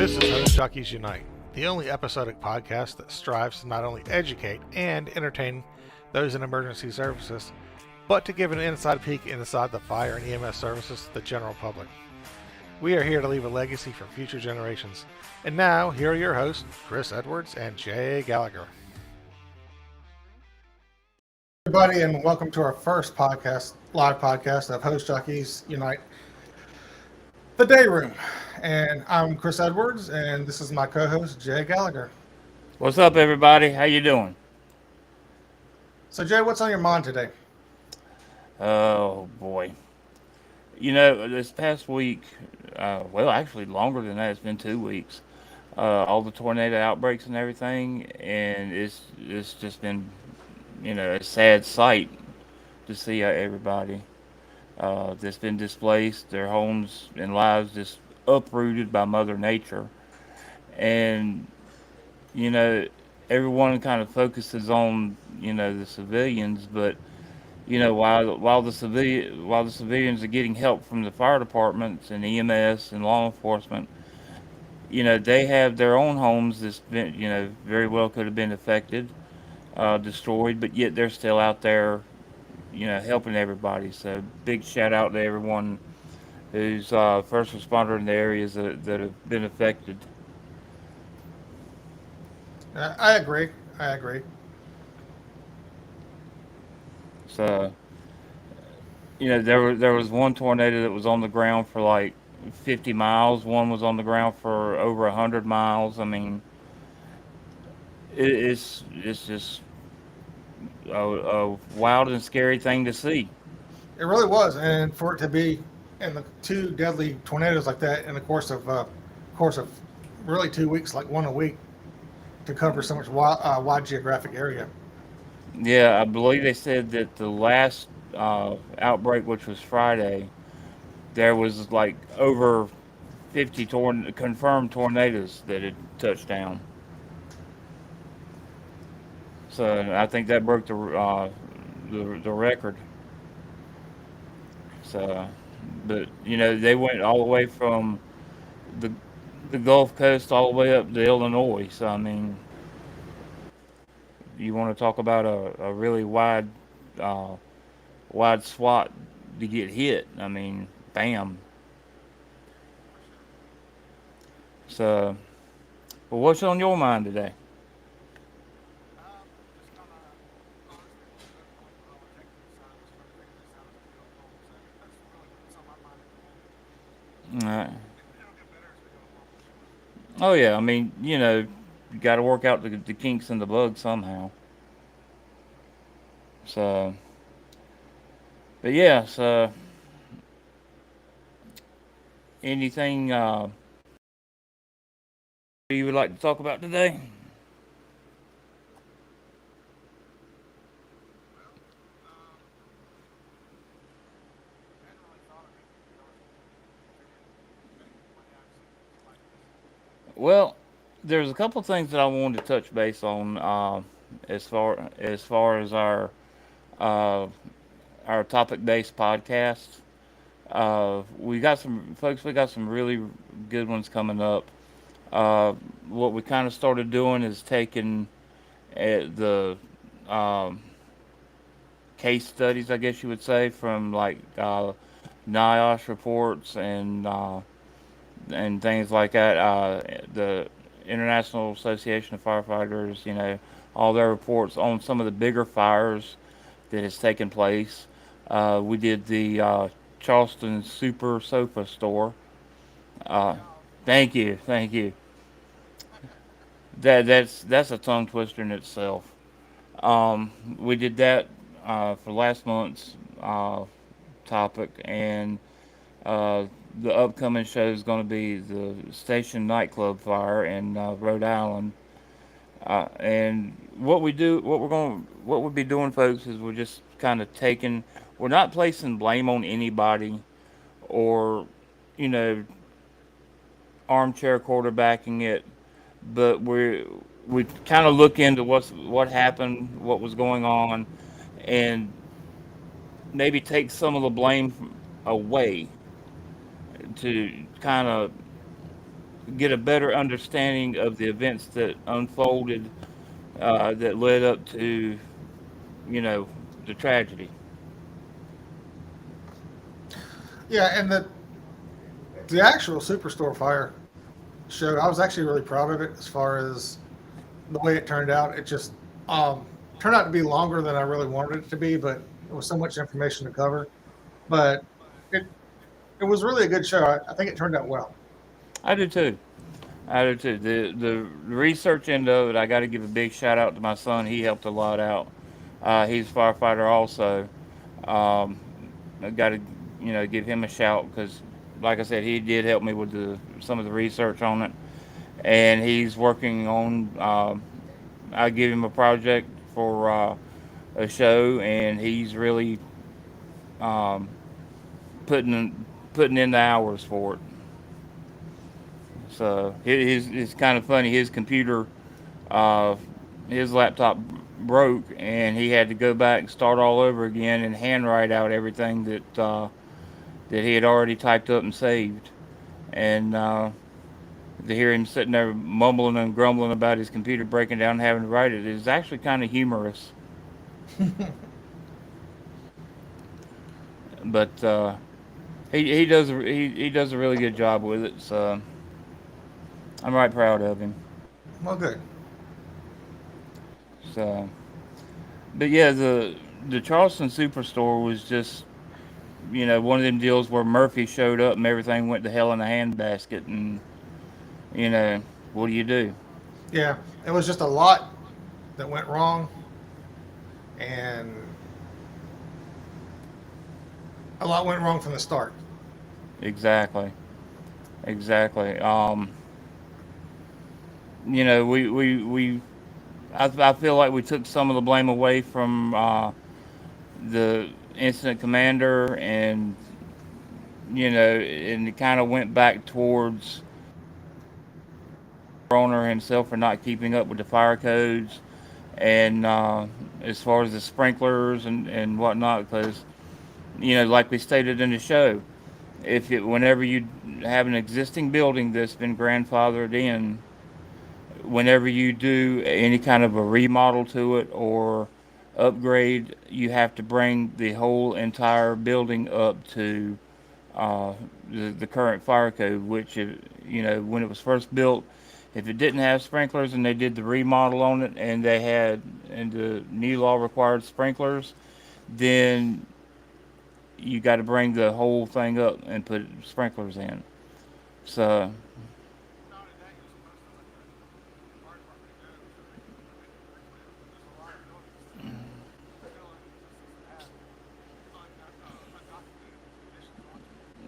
This is Hose Jockeys Unite, the only episodic podcast that strives to not only educate and entertain those in emergency services, but to give an inside peek inside the fire and EMS services to the general public. We are here to leave a legacy for future generations. And now, here are your hosts, Chris Edwards and Jay Gallagher. Everybody, and welcome to our first live podcast of Hose Jockeys Unite, the Day Room. And I'm Chris Edwards, and this is my co-host, Jay Gallagher. What's up, everybody? How you doing? So, Jay, what's on your mind today? Oh, boy. You know, this past week, well, actually longer than that, it's been 2 weeks, all the tornado outbreaks and everything, and it's just been, a sad sight to see everybody that's been displaced, their homes and lives just uprooted by Mother Nature. And, you know, everyone kind of focuses on, the civilians, but while the civilians are getting help from the fire departments and EMS and law enforcement, they have their own homes that's been, very well could have been affected, destroyed, but yet they're still out there, helping everybody. So big shout out to everyone who's first responder in the areas that have been affected. I agree. So, there was one tornado that was on the ground for like 50 miles. One was on the ground for over 100 miles. I mean, it's just a wild and scary thing to see. It really was, and for it to be in the two deadly tornadoes like that in the course of really 2 weeks, like one a week, to cover so much wide geographic area. Yeah, I believe they said that the last outbreak, which was Friday, there was like over 50 confirmed tornadoes that had touched down. So I think that broke the record. So, but they went all the way from the the Gulf Coast all the way up to Illinois. So I mean, you want to talk about a really uh, wide swath to get hit. I mean, bam. So, but what's on your mind today? Uh, oh yeah, I mean, you got to work out the kinks in the bug somehow. So, but yeah, so anything you would like to talk about today? Well, there's a couple things that I wanted to touch base on as far as uh, our topic based podcast. We got some folks. We got some really good ones coming up. Uh, what we kind of started doing is taking the um, case studies, I guess you would say, from like NIOSH reports and things like that. The International Association of Firefighters, all their reports on some of the bigger fires that has taken place. We did the Charleston Super Sofa Store. Uh, thank you. That's a tongue twister in itself. We did that for last month's topic, and uh, the upcoming show is going to be the Station Nightclub fire in Rhode Island. And what we'll be doing, folks, is we're just kind of taking, we're not placing blame on anybody or, you know, armchair quarterbacking it, but we kind of look into what happened, what was going on, and maybe take some of the blame away to kind of get a better understanding of the events that unfolded that led up to, you know, the tragedy. Yeah, and the actual Superstore fire show, I was actually really proud of it as far as the way it turned out. It just um, turned out to be longer than I really wanted it to be, but it was so much information to cover. But it it was really a good show. I think it turned out well. I do too. I do too. The research end of it, I got to give a big shout out to my son. He helped a lot out. He's a firefighter also. Um, I got to, give him a shout because, like I said, he did help me with some of the research on it, and he's working on. I give him a project for a show, and he's really um, putting putting in the hours for it. So it's kind of funny. His computer, uh, his laptop broke, and he had to go back and start all over again and handwrite out everything that he had already typed up and saved. And to hear him sitting there mumbling and grumbling about his computer breaking down and having to write it is actually kind of humorous. But he does a really good job with it. So I'm right proud of him. Well, good. So, but yeah, the Charleston Superstore was just, one of them deals where Murphy showed up and everything went to hell in a handbasket, and you know what do you do? Yeah, it was just a lot that went wrong, and a lot went wrong from the start. Exactly, exactly. We I feel like we took some of the blame away from the incident commander, and and it kind of went back towards owner himself for not keeping up with the fire codes, and as far as the sprinklers and whatnot, because like we stated in the show, whenever you have an existing building that's been grandfathered in, whenever you do any kind of a remodel to it or upgrade, you have to bring the whole entire building up to the current fire code. Which, when it was first built, if it didn't have sprinklers and they did the remodel on it and the new law required sprinklers, then you got to bring the whole thing up and put sprinklers in. So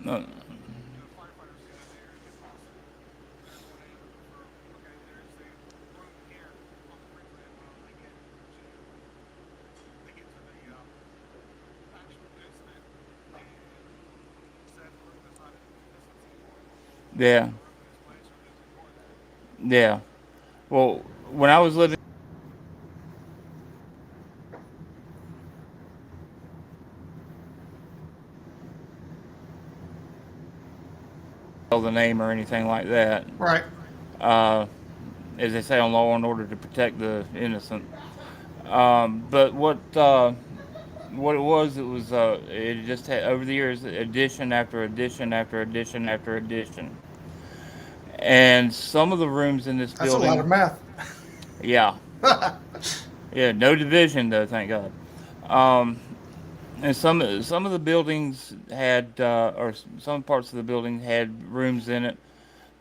uh, yeah, yeah. Well, when I was living the name or anything like that, Right. uh, as they say on Law and Order, to protect the innocent. But what it was it just had over the years addition after addition after addition after addition, and some of the rooms in this That's a lot of building, math. yeah, yeah, no division though, thank God. Um, and some of the buildings had, or some parts of the building had rooms in it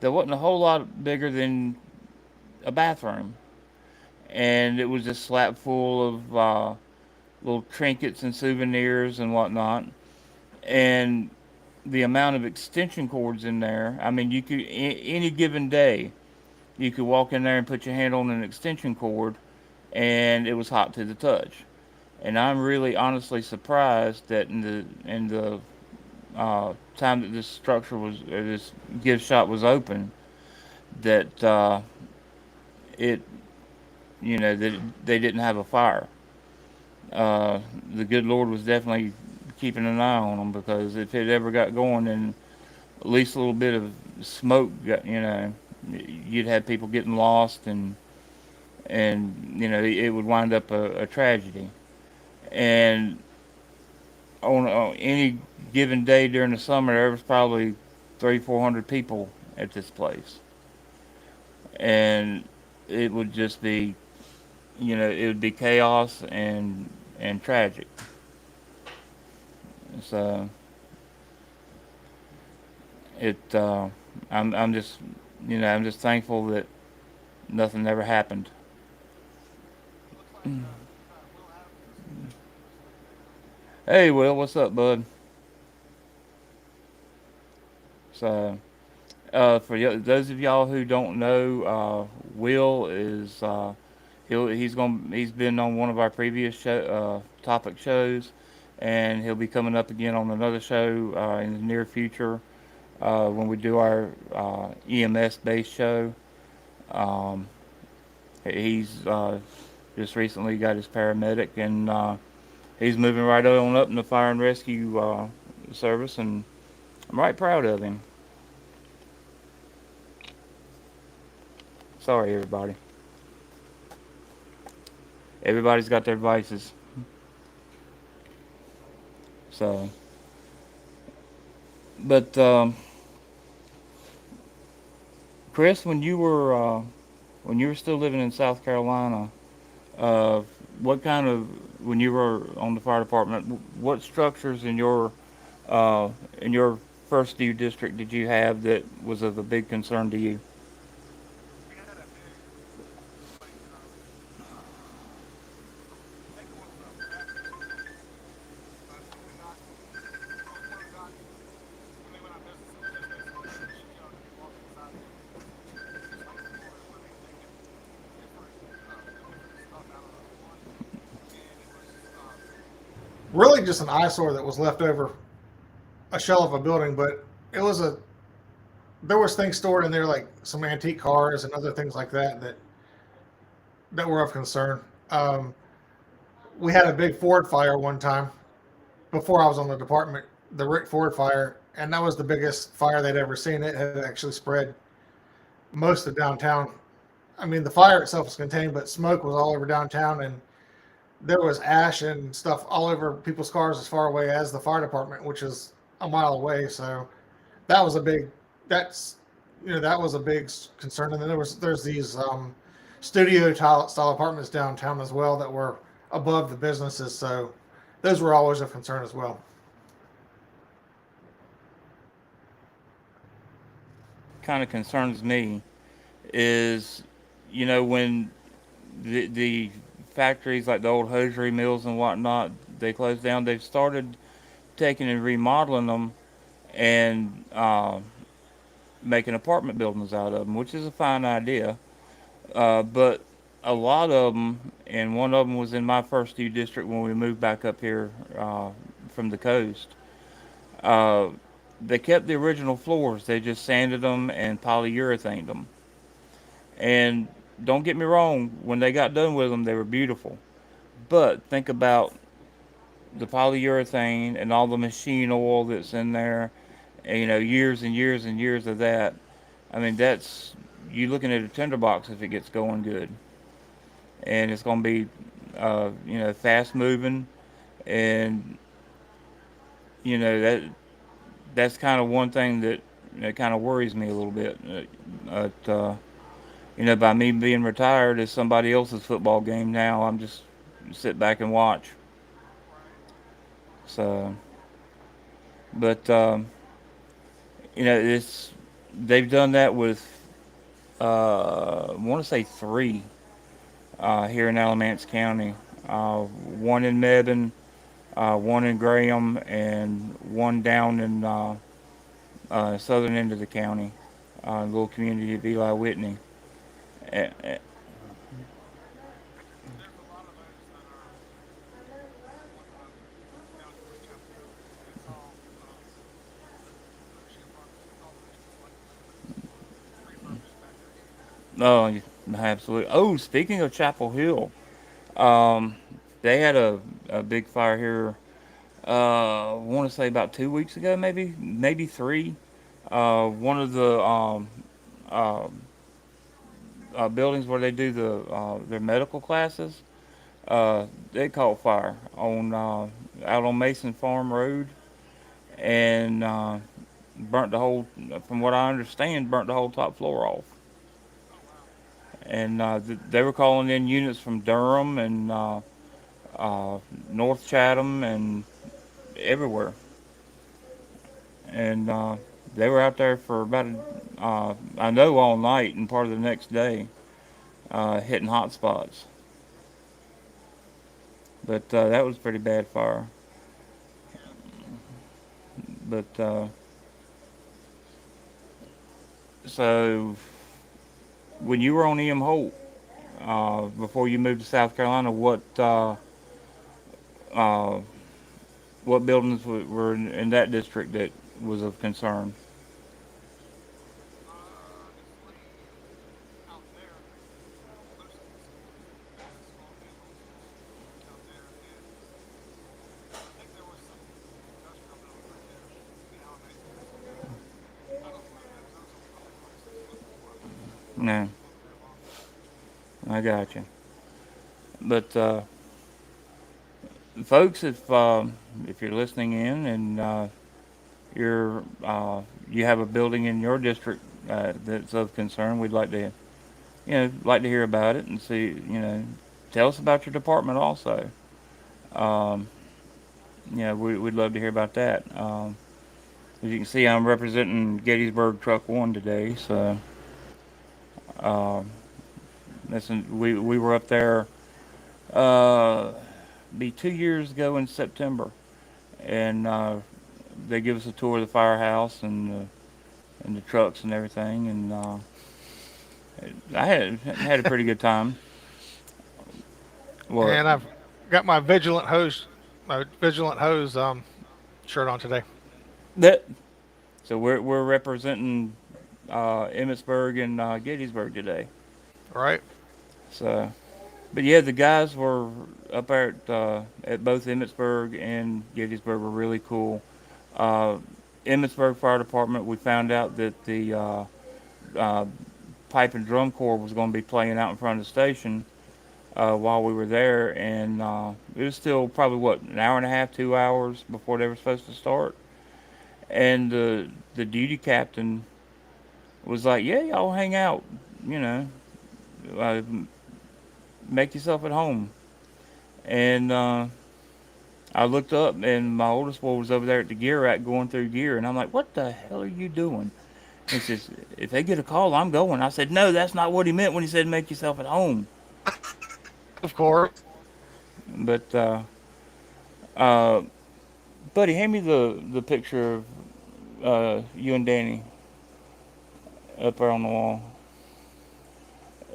that wasn't a whole lot bigger than a bathroom, and it was just slap full of little trinkets and souvenirs and whatnot. And the amount of extension cords in there, I mean, you could any given day, you could walk in there and put your hand on an extension cord, and it was hot to the touch. And I'm really honestly surprised that in the time that this structure was, or this gift shop was open, that it that they didn't have a fire. The good Lord was definitely keeping an eye on them, because if it ever got going, then at least a little bit of smoke got, you'd have people getting lost, and it would wind up a tragedy. And on any given day during the summer, there was probably 300-400 people at this place, and it would just be, it would be chaos and tragic. So it, I'm just, I'm just thankful that nothing ever happened. Hey, Will, what's up, bud? So, those of y'all who don't know, Will is he's been on one of our previous topic shows, and he'll be coming up again on another show in the near future when we do our EMS based show. Um, he's just recently got his paramedic, and he's moving right on up in the fire and rescue service, and I'm right proud of him. Sorry, everybody. Everybody's got their vices. So, but Chris, when you were still living in South Carolina, uh, what kind of when you were on the fire department, what structures uh, in your first due district did you have that was of a big concern to you? We had a big like I think it was the Baptist building, something not it was one of the doctors when they went out of business. It was just basically a shipyard. You could walk inside there, and it was just like a floor where they make different different stuff out of wood, and it was really just an eyesore that was left over a shell of a building, but it was a there was things stored in there like some antique cars and other things like that were of concern. Um, we had a big Ford fire one time before I was on the department, the Rick Ford fire, and that was the biggest fire they'd ever seen. It had actually spread most of downtown. I mean, the fire itself was contained, but smoke was all over downtown, and there was ash and stuff all over people's cars as far away as the fire department, which is a mile away. So that was a big that's that was a big concern. And then there's these studio style apartments downtown as well that were above the businesses. So those were always a concern as well. Kind of concerns me is, when the factories like the old hosiery mills and whatnot they closed down. They've started taking and remodeling them and making apartment buildings out of them, which is a fine idea. But a lot of them, and one of them was in my first due district when we moved back up here from the coast. Uh, they kept the original floors. They just sanded them and polyurethaned them. And don't get me wrong, when they got done with them, they were beautiful. But think about the polyurethane and all the machine oil that's in there, and, years and years and years of that. I mean, that's you looking at a tinderbox if it gets going good, and it's going to be, fast moving, and that's kind of one thing that kind of worries me a little bit. By me being retired, it's somebody else's football game now. I'm just sit back and watch. So, but it's they've done that with I want to say three here in Alamance County. One in Mebane, one in Graham, and one down in southern end of the county, little community of Eli Whitney. Uh, uh, There's a lot of those that are what down towards Chapel Hill. It's all furnishing apartments. It's all just like refurbished factories. oh, absolutely. Oh, speaking of Chapel Hill, um, they had a big fire here. I want to say about 2 weeks ago, maybe three. One of the buildings where they do their medical classes. They caught fire on out on Mason Farm Road, and burnt the whole. From what I understand, burnt the whole top floor off. And they were calling in units from Durham and uh, North Chatham and everywhere. And they were out there for about I know all night and part of the next day, hitting hot spots. But that was pretty bad fire. But so when you were on EM Holt, before you moved to South Carolina, uh, what buildings were in that district that was of concern? No, I got you. But folks, if you're listening in and you have a building in your district that's of concern, we'd like to like to hear about it and see tell us about your department also. Um, we'd love to hear about that. As you can see, I'm representing Gettysburg Truck One today, so um, we were up there uh, be 2 years ago in September, and they give us a tour of the firehouse and the trucks and everything, and I had a pretty good time. What? And I've got my vigilant hose shirt on today. That. So we're representing Emmitsburg and Gettysburg today. Right? So, but yeah, the guys were up there at both Emmitsburg and Gettysburg were really cool. Uh, Emmitsburg Fire Department, we found out that the uh, pipe and drum corps was going to be playing out in front of the station while we were there, and it was still probably what an hour and a half, 2 hours before they were supposed to start. And the duty captain was like, "Yeah, y'all hang out, you know, uh, make yourself at home." And I looked up, and my oldest boy was over there at the gear rack going through gear, and I'm like, "What the hell are you doing?" He says, "If they get a call, I'm going." I said, "No, that's not what he meant when he said make yourself at home." Of course. But uh, buddy, hand me the picture of you and Danny up there on the wall.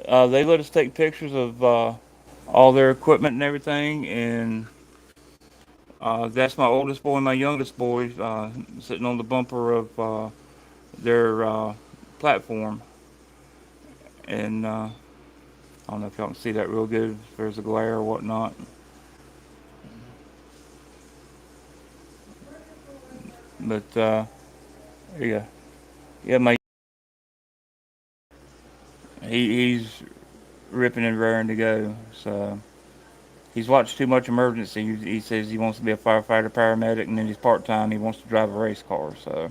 They let us take pictures of all their equipment and everything, and that's my oldest boy and my youngest boy sitting on the bumper of their platform. And I don't know if y'all can see that real good, if there's a glare or whatnot. But there you go. Yeah, he's ripping and raring to go. So he's watched too much Emergency. He says he wants to be a firefighter, paramedic, and then he's part time. He wants to drive a race car. So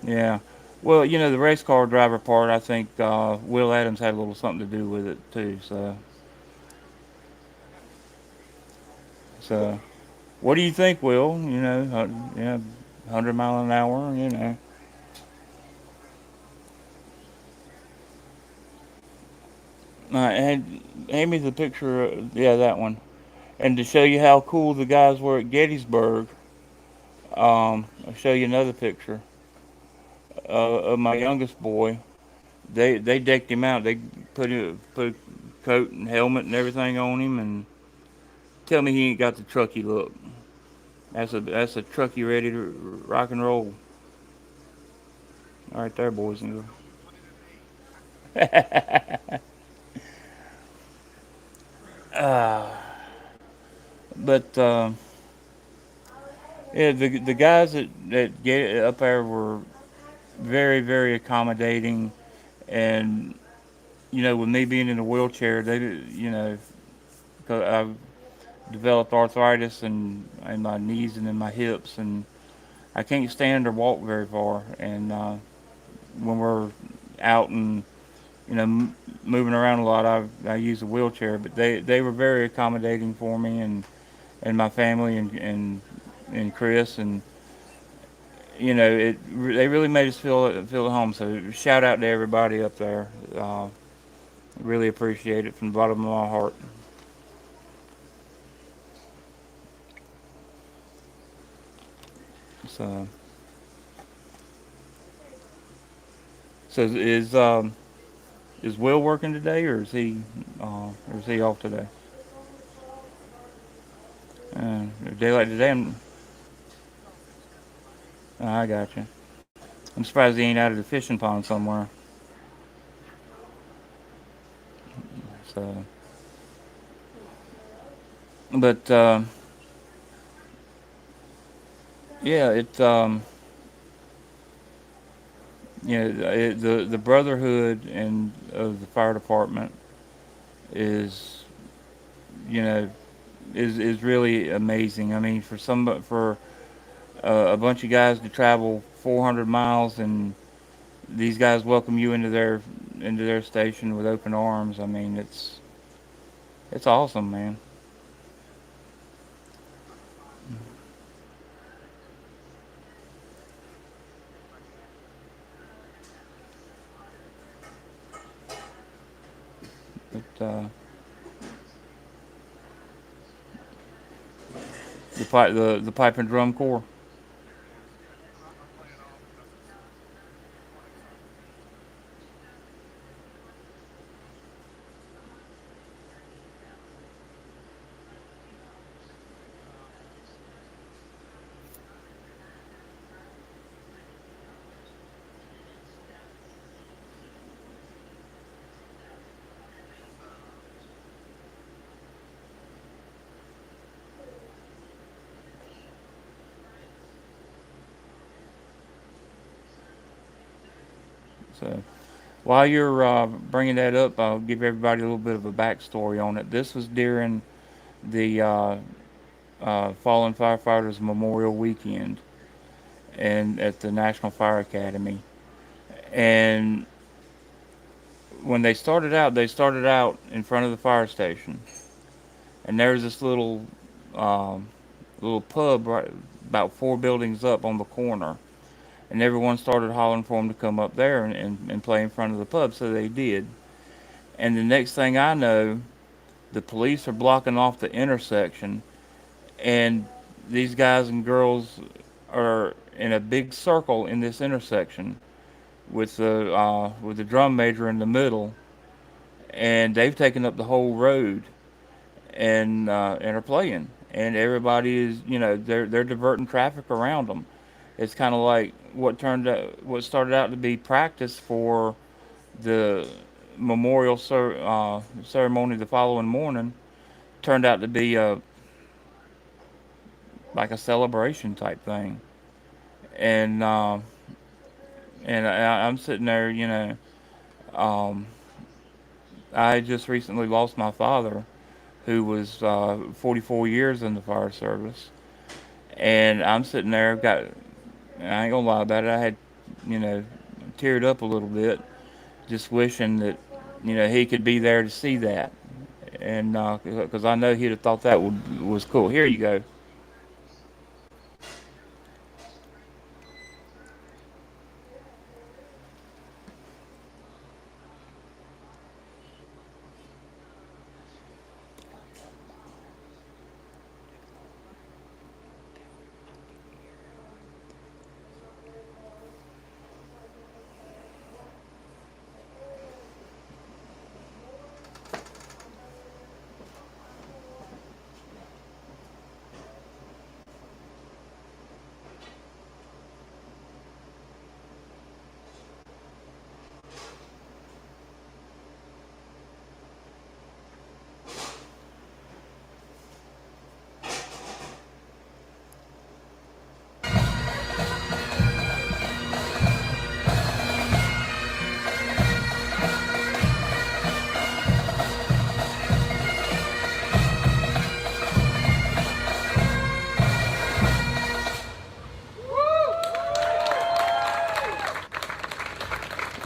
yeah. Well, the race car driver part, I think Will Adams had a little something to do with it too. So what do you think, Will? Yeah, 100 mile an hour. Hand me the picture. Yeah, that one. And to show you how cool the guys were at Gettysburg, I'll show you another picture of my youngest boy. They decked him out. They put a coat and helmet and everything on him, and tell me he ain't got the trucky look. That's a trucky ready to rock and roll. All right, there, boys and girls. uh, but yeah, the guys that get up there were very accommodating, And with me being in a wheelchair, they, you know, 'cause I've developed arthritis in my knees and in my hips, and I can't stand or walk very far. And when we're out and moving around a lot, I use a wheelchair. But they were very accommodating for me and my family and Chris, and they really made us feel at home. So shout out to everybody up there. Really appreciate it from the bottom of my heart. So is Will working today, or is he off today? A day like today, I got you. I'm surprised he ain't out of the fishing pond somewhere. So, but yeah, the brotherhood and of the fire department is you know is really amazing. I mean, for a bunch of guys to travel 400 miles, and these guys welcome you into their station with open arms. I mean, it's awesome, man. But the pipe and drum corps. So while you're bringing that up, I'll give everybody a little bit of a backstory on it. This was during the Fallen Firefighters Memorial Weekend, and at the National Fire Academy. And when they started out in front of the fire station, and there was this um, little pub right about four buildings up on the corner, and everyone started hollering for them to come up there and play in front of the pub, so they did. And the next thing I know, the police are blocking off the intersection, and these guys and girls are in a big circle in this intersection with the drum major in the middle, and they've taken up the whole road and are playing, and everybody is they're diverting traffic around them. It's kind of like what started out to be practice for the ceremony the following morning turned out to be like a celebration type thing, and I'm sitting there, um, I just recently lost my father, who was 44 years in the fire service, and I'm sitting there, I ain't gonna lie about it, I had, you know, teared up a little bit, just wishing that, he could be there to see that, and because I know he'd have thought that was cool. Here you go.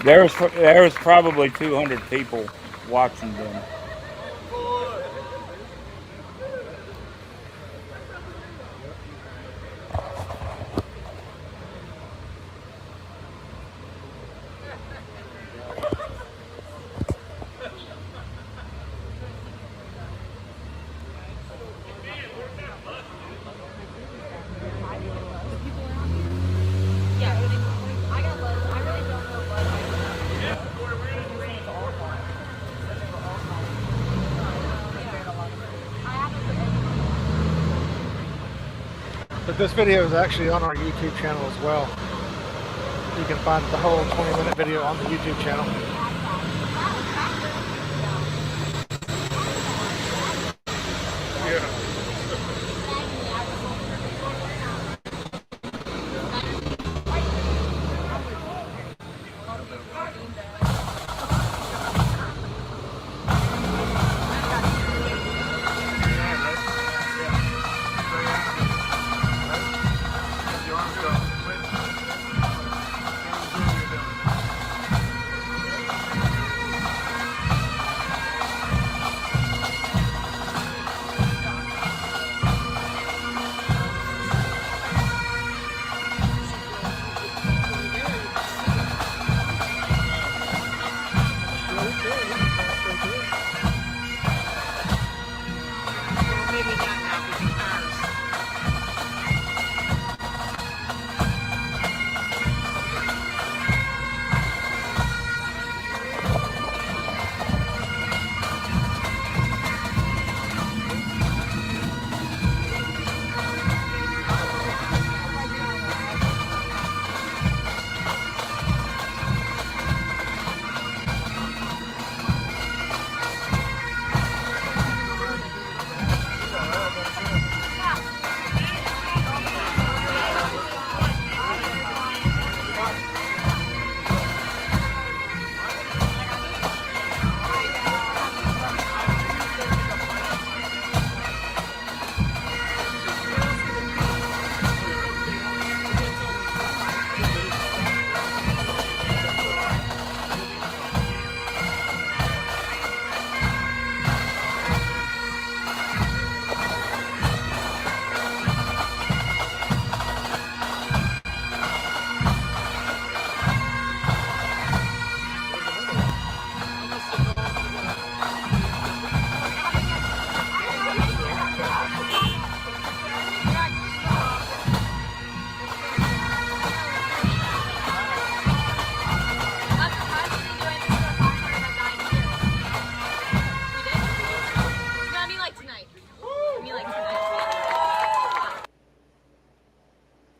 There was probably 200 people watching them. But this video is actually on our YouTube channel as well. You can find the whole 20-minute video on the YouTube channel.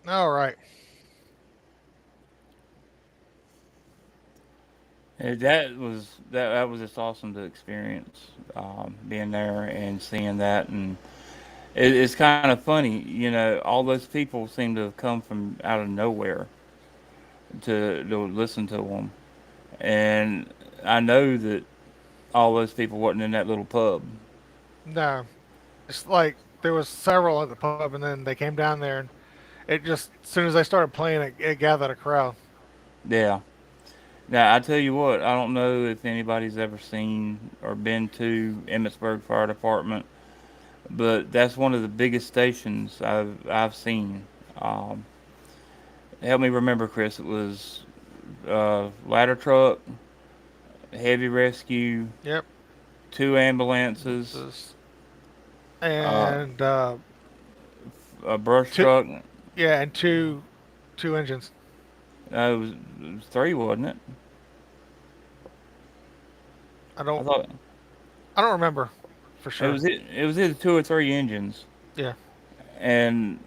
All right. That was just awesome to experience, being there and seeing that, and it's kind of funny, all those people seem to have come from out of nowhere to listen to them, and I know that all those people wasn't in that little pub. No, it's like there was several at the pub, and then they came down there, and it just as soon as they started playing, it gathered a crowd. Yeah. Now I tell you what, I don't know if anybody's ever seen or been to Emmitsburg Fire Department, but that's one of the biggest stations I've seen. Um, Help me remember, Chris. It was ladder truck, heavy rescue, Yep. two ambulances, This- uh, And a brush two, truck. yeah, and two engines. It was three, wasn't it? I I don't thought I don't remember for it sure. was it. It was either two or three engines, Yeah, and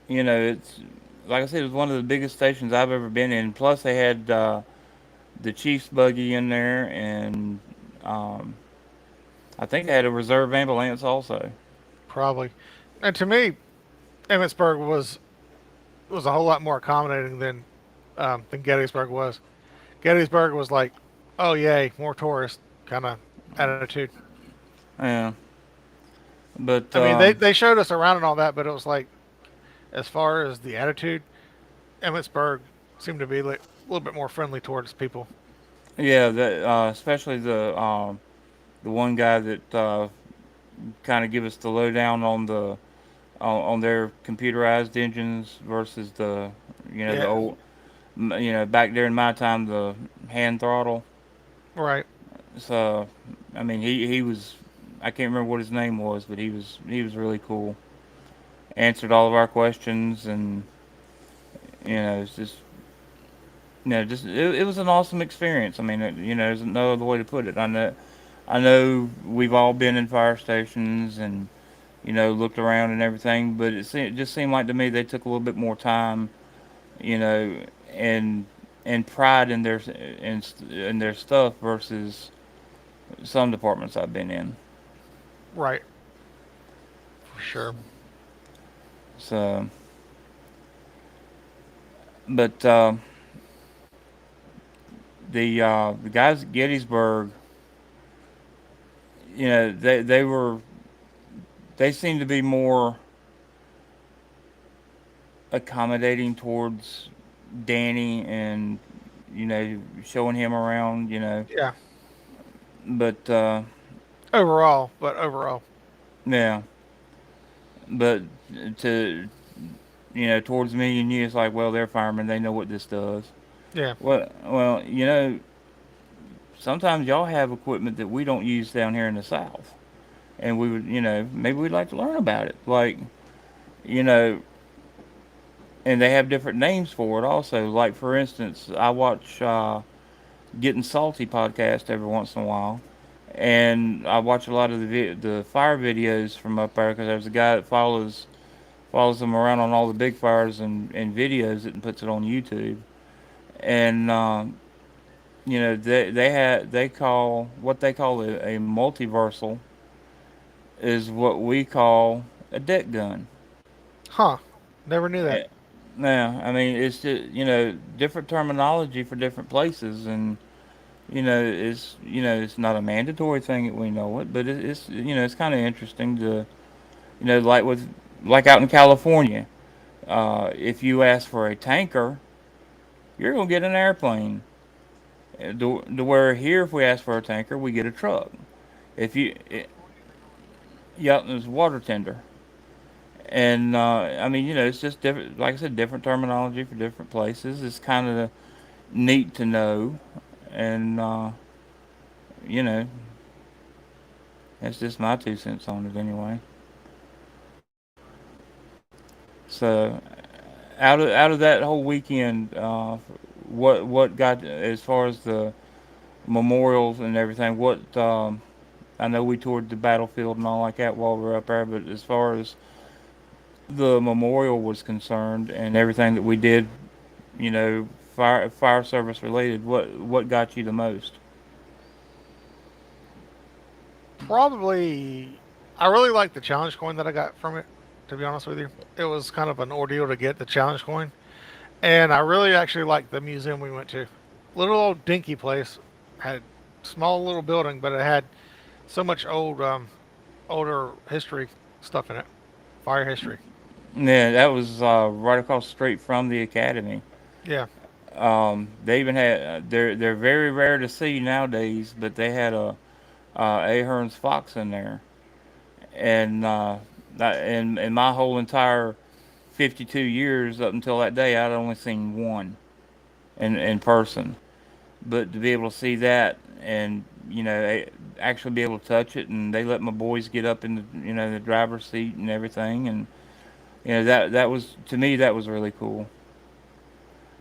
it's like I said, it was one of the biggest stations I've ever been in. Plus, they had the Chiefs buggy in there, and um, I think they had a reserve ambulance also. probably. And to me, Emmitsburg was a whole lot more accommodating than Gettysburg was. Gettysburg was like, oh yay, more tourists kind of attitude. Yeah, but I mean, they showed us around and all that, but it was like as far as the attitude, Emmitsburg seemed to be like. a little bit more friendly towards people. Yeah, especially the one guy that kind of give us the lowdown on on their computerized engines versus the Yeah, old, back there in my time, the hand throttle. right. So, I mean, he was, I can't remember what his name was, but he was really cool. Answered all of our questions, and it's just just it was an awesome experience. I mean, there's no other way to put it. I know we've all been in fire stations and looked around and everything, but it just seemed like to me they took a little bit more time, you know, and pride in in their stuff versus some departments I've been in. Right, for sure. So, but the guys at Gettysburg, they seemed to be more accommodating towards Danny and showing him around, Yeah, but overall, yeah, but to towards me and you, it's like, well, they're firemen, they know what this does. yeah. Well, sometimes y'all have equipment that we don't use down here in the South, and we would, maybe we'd like to learn about it, like, you know, and they have different names for it also. Like for instance, I watch Getting Salty podcast every once in a while, and I watch a lot of the fire videos from up there because there's a guy that follows them around on all the big fires and videos it and puts it on YouTube. And they call what they call a multiversal is what we call a deck gun. Huh. Never knew that. Eh, Now, I mean, it's just different terminology for different places, and it's not a mandatory thing that we know it, but it's kind of interesting to like out in California, if you ask for a tanker, you're gonna get an airplane. To where here, if we ask for a tanker, we get a truck. If you, it, yeah, there's water tender, and I mean, it's just different. Like I said, different terminology for different places. It's kind of neat to know, and you know, that's just my 2 cents on it anyway. So, out of that whole weekend, what got as far as the memorials and everything? What I know we toured the battlefield and all like that while we were up there, but as far as the memorial was concerned and everything that we did, fire service related, what got you the most? Probably, I really like the challenge coin that I got from it. To be honest with you, it was kind of an ordeal to get the challenge coin, and I really actually liked the museum we went to. Little old dinky place, had small little building, but it had so much older history stuff in it, fire history. Yeah, that was right across the street from the academy. Yeah, They even had they're very rare to see nowadays, but they had a Ahern's fox in there, and in my whole entire 52 years up until that day, I'd only seen one in person. But to be able to see that and actually be able to touch it, and they let my boys get up in the driver's seat and everything, and that was, to me, that was really cool.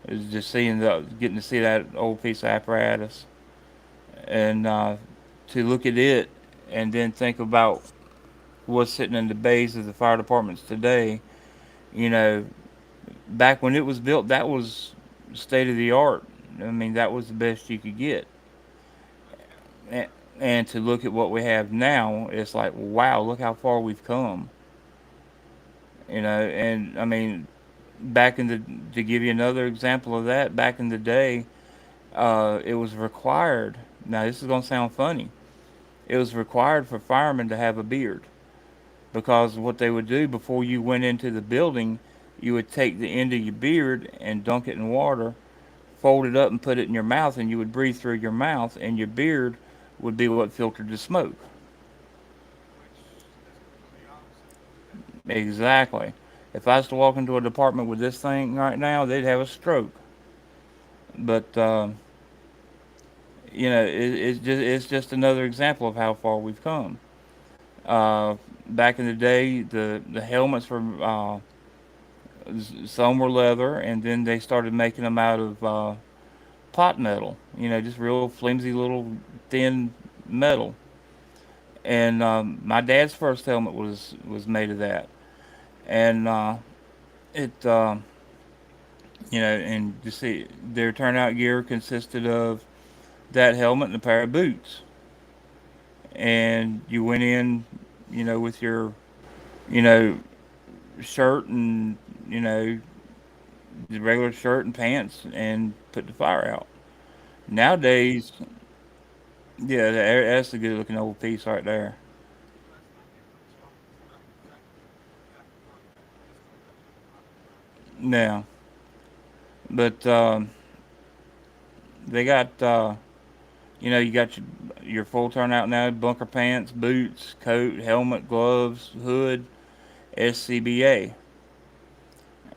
It was just getting to see that old piece of apparatus, and to look at it and then think about what's sitting in the bays of the fire departments today. You know, back when it was built, that was state of the art. I mean, that was the best you could get. And, and to look at what we have now, it's like, wow, look how far we've come. And I mean, back in the to give you another example of that, back in the day, it was required. Now, this is gonna sound funny. It was required for firemen to have a beard because what they would do before you went into the building, you would take the end of your beard and dunk it in water, fold it up and put it in your mouth, and you would breathe through your mouth, and your beard would be what filtered the smoke. Exactly. If I was to walk into a department with this thing right now, they'd have a stroke. But it's just another example of how far we've come. Uh, Back in the day, the helmets were some were leather, and then they started making them out of pot metal. Just real flimsy little thin metal. And my dad's first helmet was made of that, and it and you see their turnout gear consisted of that helmet and a pair of boots, and you went in, with your you know shirt and the regular shirt and pants and put the fire out. Nowadays, yeah, that's a good looking old piece right there. Yeah, but they got you got your full turnout now: bunker pants, boots, coat, helmet, gloves, hood, SCBA,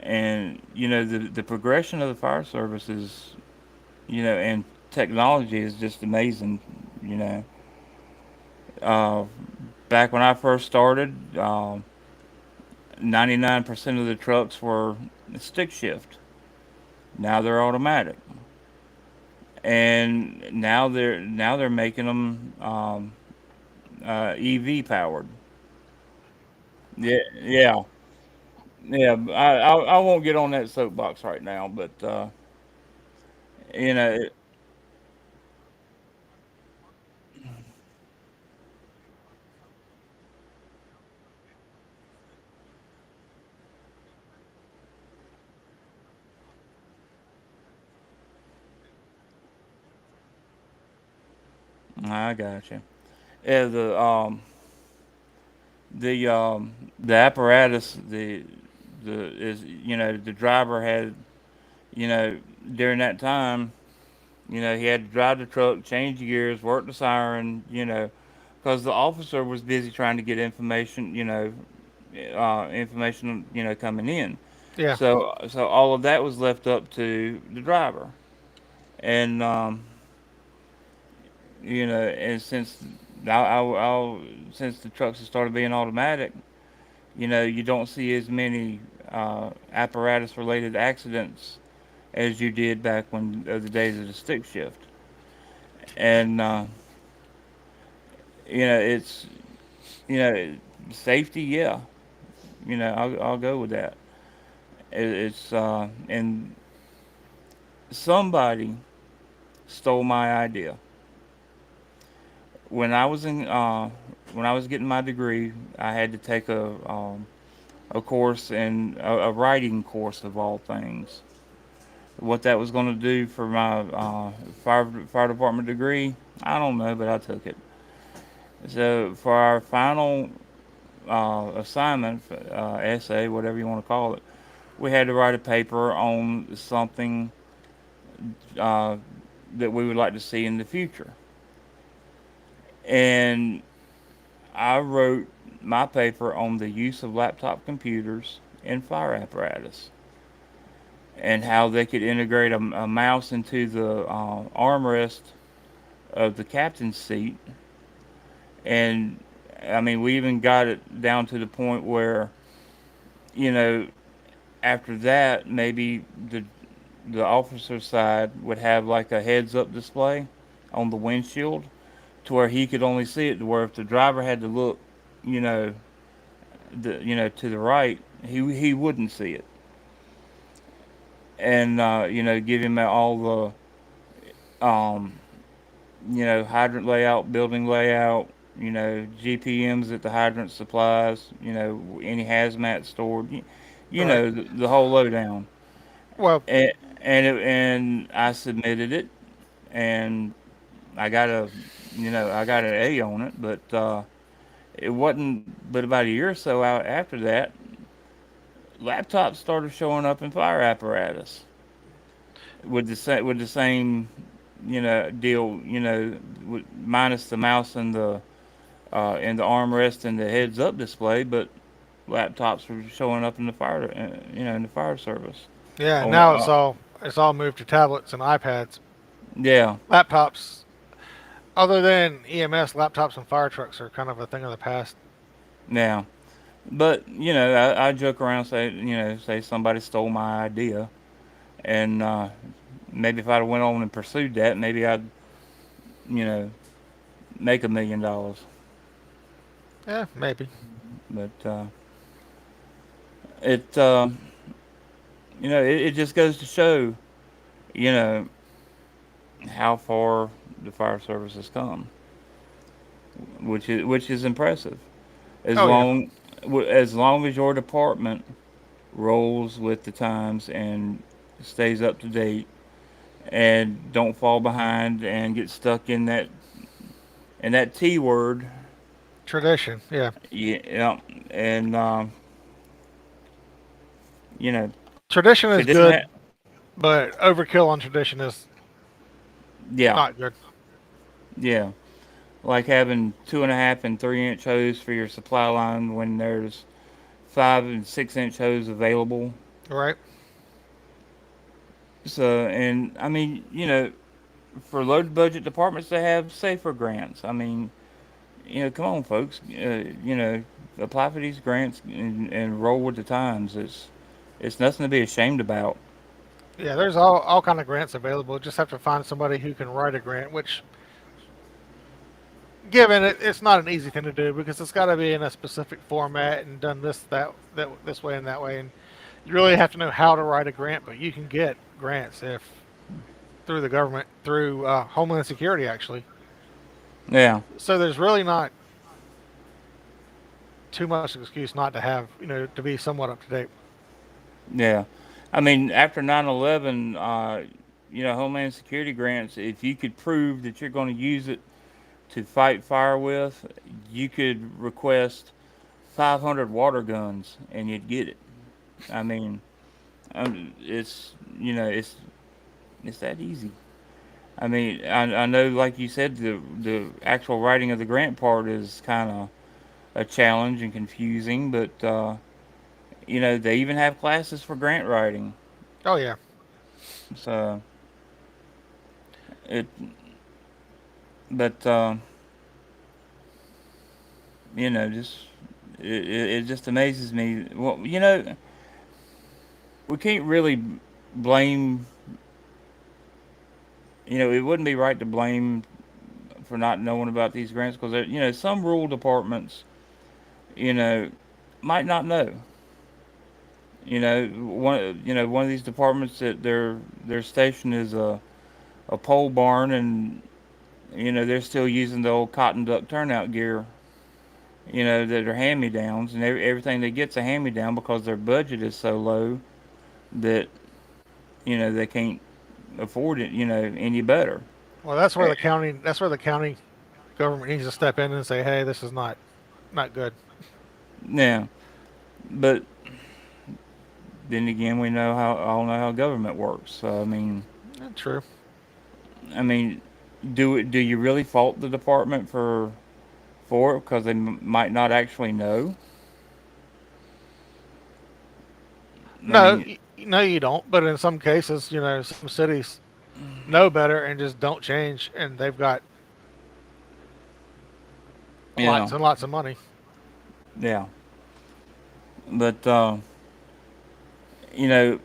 and the progression of the fire service is and technology is just amazing. You know, uh, Back when I first started, 99% of the trucks were stick shift. Now they're automatic, and now they're making them EV powered. Yeah, yeah, yeah. I won't get on that soapbox right now, but you know, I got you. Yeah, the apparatus the is the driver had you know during that time he had to drive the truck, change the gears, work the siren, because the officer was busy trying to get information coming in. Yeah. So all of that was left up to the driver, and and since the trucks have started being automatic, you don't see as many apparatus related accidents as you did back when the days of the stick shift. And it's you know safety, yeah. I'll go with that. It's and somebody stole my idea when I was in when I was getting my degree. I had to take a course and a writing course of all things. What that was going to do for my fire department degree, I don't know, but I took it. So for our final assignment, essay, whatever you want to call it, we had to write a paper on something uh, that we would like to see in the future. And I wrote my paper on the use of laptop computers in fire apparatus and how they could integrate a mouse into the armrest of the captain's seat. And I mean, we even got it down to the point where, you know, after that, maybe the officer side would have like a heads up display on the windshield to where he could only see it, to where if the driver had to look, you know, to the right, he wouldn't see it. And give him all the hydrant layout, building layout, GPMs at the hydrant supplies, any hazmat stored, Right. the whole lowdown. Well, And and I submitted it, and I got I got an A on it, but it wasn't. But about a year or so out after that, laptops started showing up in fire apparatus. with the same deal, minus the mouse and the armrest and the heads up display, but laptops were showing up in the in the fire service. Yeah, Oh, now it's all moved to tablets and iPads. yeah, Laptops, other than EMS, laptops and fire trucks are kind of a thing of the past. yeah. But I joke around, say somebody stole my idea, and maybe if I'd have went on and pursued that, maybe I'd you know make $1 million. Yeah, maybe. But it it just goes to show you know how far the fire service has come, which is impressive. As Oh yeah, long as long as your department rolls with the times and stays up to date and don't fall behind and get stuck in that T word. tradition. Yeah, Yeah, and you know, tradition is tradition. good, but overkill on tradition is Yeah, not good. yeah. Like having 2.5 and 3 inch hose for your supply line when there's 5 and 6 inch hose available. Right? So, and I mean, for low budget departments to have safer grants. I mean, come on, folks. Apply for these grants and roll with the times. It's nothing to be ashamed about. Yeah, there's all kind of grants available. Just have to find somebody who can write a grant, which given it's not an easy thing to do because it's got to be in a specific format and done that this way and that way, and you really have to know how to write a grant. But you can get grants if through the government through Homeland Security actually. Yeah, So there's really not too much excuse not to have to be somewhat up to date. yeah. I mean, after 9/11, Homeland Security grants, if you could prove that you're going to use it to fight fire with, you could request 500 water guns and you'd get it. I mean, it's that easy. I mean, I know, like you said, the actual writing of the grant part is kind of a challenge and confusing, but they even have classes for grant writing. Oh yeah. So it, but just it just amazes me. Well, we can't really blame. It wouldn't be right to blame for not knowing about these grants because some rural departments, you know, might not know. One of these departments that their station is a pole barn, and they're still using the old cotton duck turnout gear. That are hand me downs, and everything they get's a hand me down because their budget is so low that they can't afford it. Any better. Well, that's where the county government needs to step in and say, hey, this is not good. Yeah, but then again, we know how all know how government works. So True. I mean, do you really fault the department for it because they might not actually know? I No, mean, no, you don't. But in some cases, some cities know better and just don't change, and they've got yeah, lots and lots of money. yeah, but you know,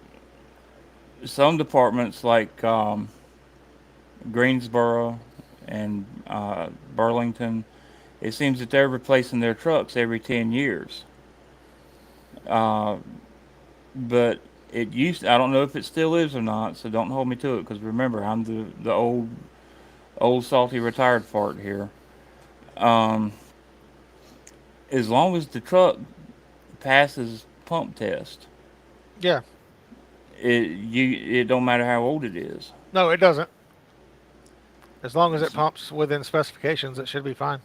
some departments like Greensboro and Burlington, it seems that they're replacing their trucks every 10 years. Uh, but it used, I don't know if it still is or not, so don't hold me to it because remember, I'm the old salty retired fart here. Um, as long as the truck passes pump test, Yeah. it don't matter how old it is. No, it doesn't. As long as it pumps within specifications, it should be fine.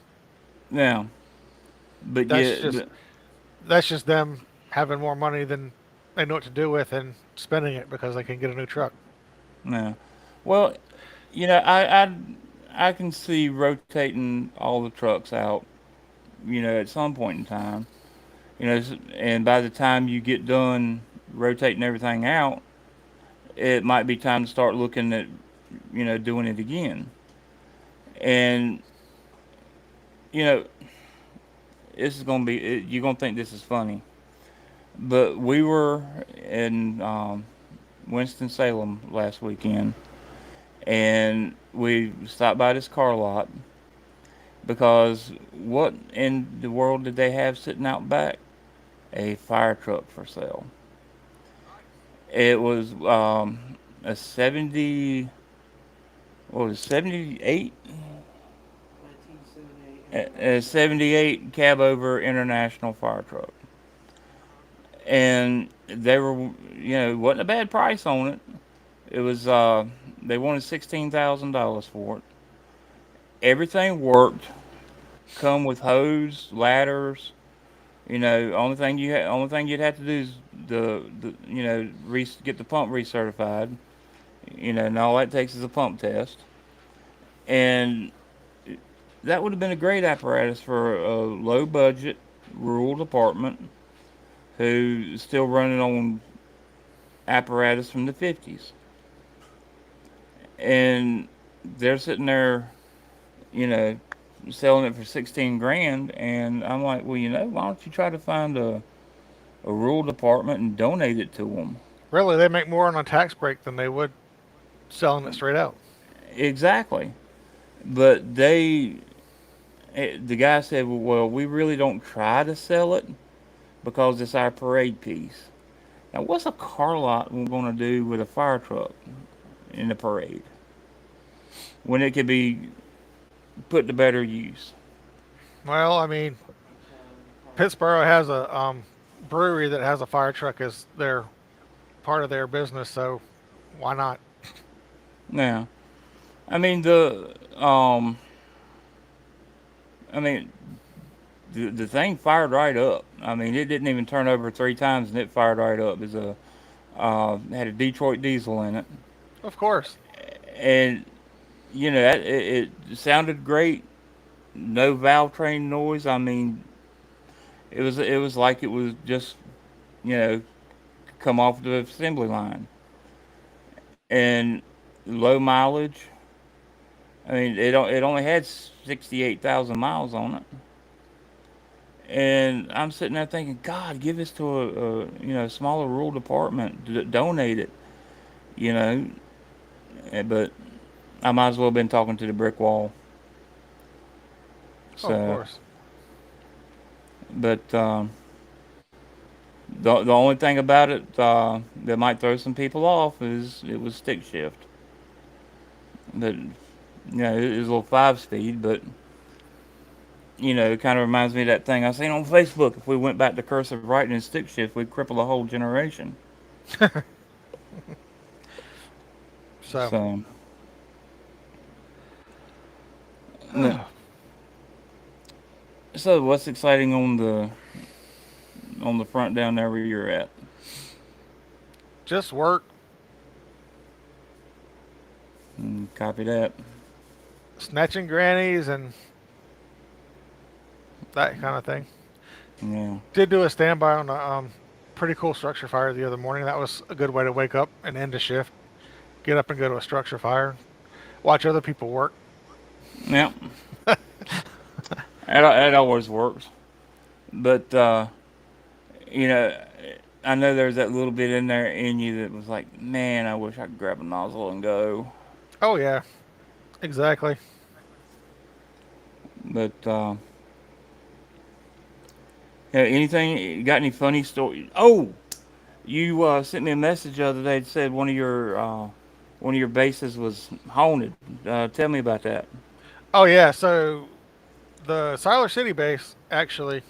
Now, but That's yeah, just that's just them having more money than they know what to do with and spending it because they can get a new truck. Yeah. Well, I can see rotating all the trucks out. At some point in time. And by the time you get done rotating everything out, it might be time to start looking at doing it again. And you know this is gonna be you're gonna think this is funny, but we were in Winston Salem last weekend, and we stopped by this car lot because what in the world did they have sitting out back? A fire truck for sale. It was a 70, what was it, 78? 1978 A 78 cab over international fire truck. And they were, wasn't a bad price on it. It was, they wanted $16,000 for it. Everything worked. Come with hose, ladders. Only thing you'd have to do is get the pump recertified. And all that takes is a pump test. And that would have been a great apparatus for a low budget rural department who's still running on apparatus from the 50s. And they're sitting there, you know, selling it for 16 grand. And I'm like, well, why don't you try to find a rural department and donate it to them? Really, they make more on a tax break than they would selling it straight out. Exactly. But the guy said, well, we really don't try to sell it because it's our parade piece. Now, what's a car lot going to do with a fire truck in the parade when it could be put to better use? Well, I mean, time. Pittsburgh has a brewery that has a fire truck as their part of their business, so why not? Yeah, I mean I mean the thing fired right up. I mean, it didn't even turn over 3 times, and it fired right up. It's a had a Detroit diesel in it, Of course. and it sounded great. No valve train noise. I mean, it was like it was just you know come off the assembly line, and low mileage. I mean, it only had 68,000 miles on it, and I'm sitting there thinking, God, give this to a smaller rural department, donate it, you know. But I might as well have been talking to the brick wall. Oh, of So, course. but the only thing about it that might throw some people off is it was stick shift. But it was a little 5 speed, but it kind of reminds me of that thing I seen on Facebook. If we went back to cursive writing and stick shift, we'd cripple a whole generation. So, So, n- so what's exciting on the front down there where you're at? just work, Copy that. snatching grannies, and that kind of thing. Yeah. Did do a standby on a pretty cool structure fire the other morning. That was a good way to wake up and end a shift. Get up and go to a structure fire. Watch other people work. Yeah. That always works. But you know, I know there's that little bit in there in you that was like, man, I wish I could grab a nozzle and go. Oh yeah, exactly. But anything? You got any funny stories? Oh, you sent me a message the other day that said one of your bases was haunted. Tell me about that. Oh yeah. So the Siler City base actually,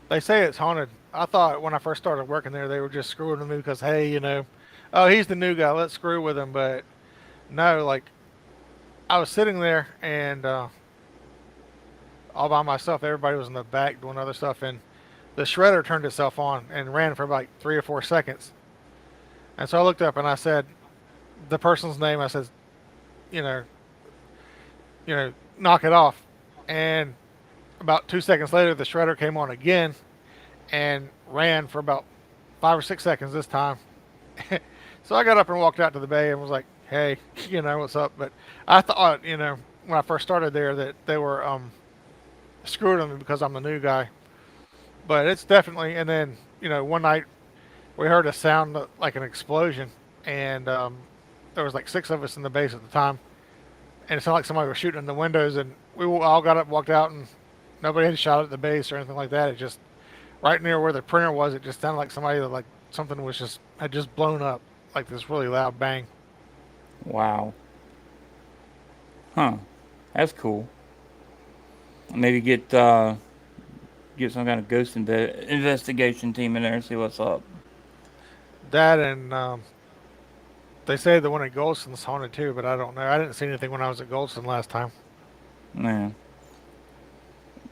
they say it's haunted. I thought when I first started working there, they were just screwing with me because hey, oh he's the new guy, let's screw with him. But no, like I was sitting there and all by myself. Everybody was in the back doing other stuff, and the shredder turned itself on and ran for like 3 or 4 seconds. And so I looked up and I said, the person's name. I said, you know, knock it off. And about 2 seconds later, the shredder came on again and ran for about 5 or 6 seconds this time. So I got up and walked out to the bay and was like, "Hey, what's up?" But I thought, when I first started there, that they were screwing me because I'm the new guy. But it's definitely. And then one night we heard a sound like an explosion, and there was like six of us in the base at the time, and it sounded like somebody was shooting in the windows, and we all got up, walked out, and nobody had shot at the base or anything like that. It just right near where the printer was, it just sounded like somebody like something was just had just blown up, like this really loud bang. Wow. Huh. That's cool. Maybe get some kind of ghost investigation team in there and see what's up. That and they say the one at Golston's haunted too, but I don't know. I didn't see anything when I was at Golston last time. Yeah.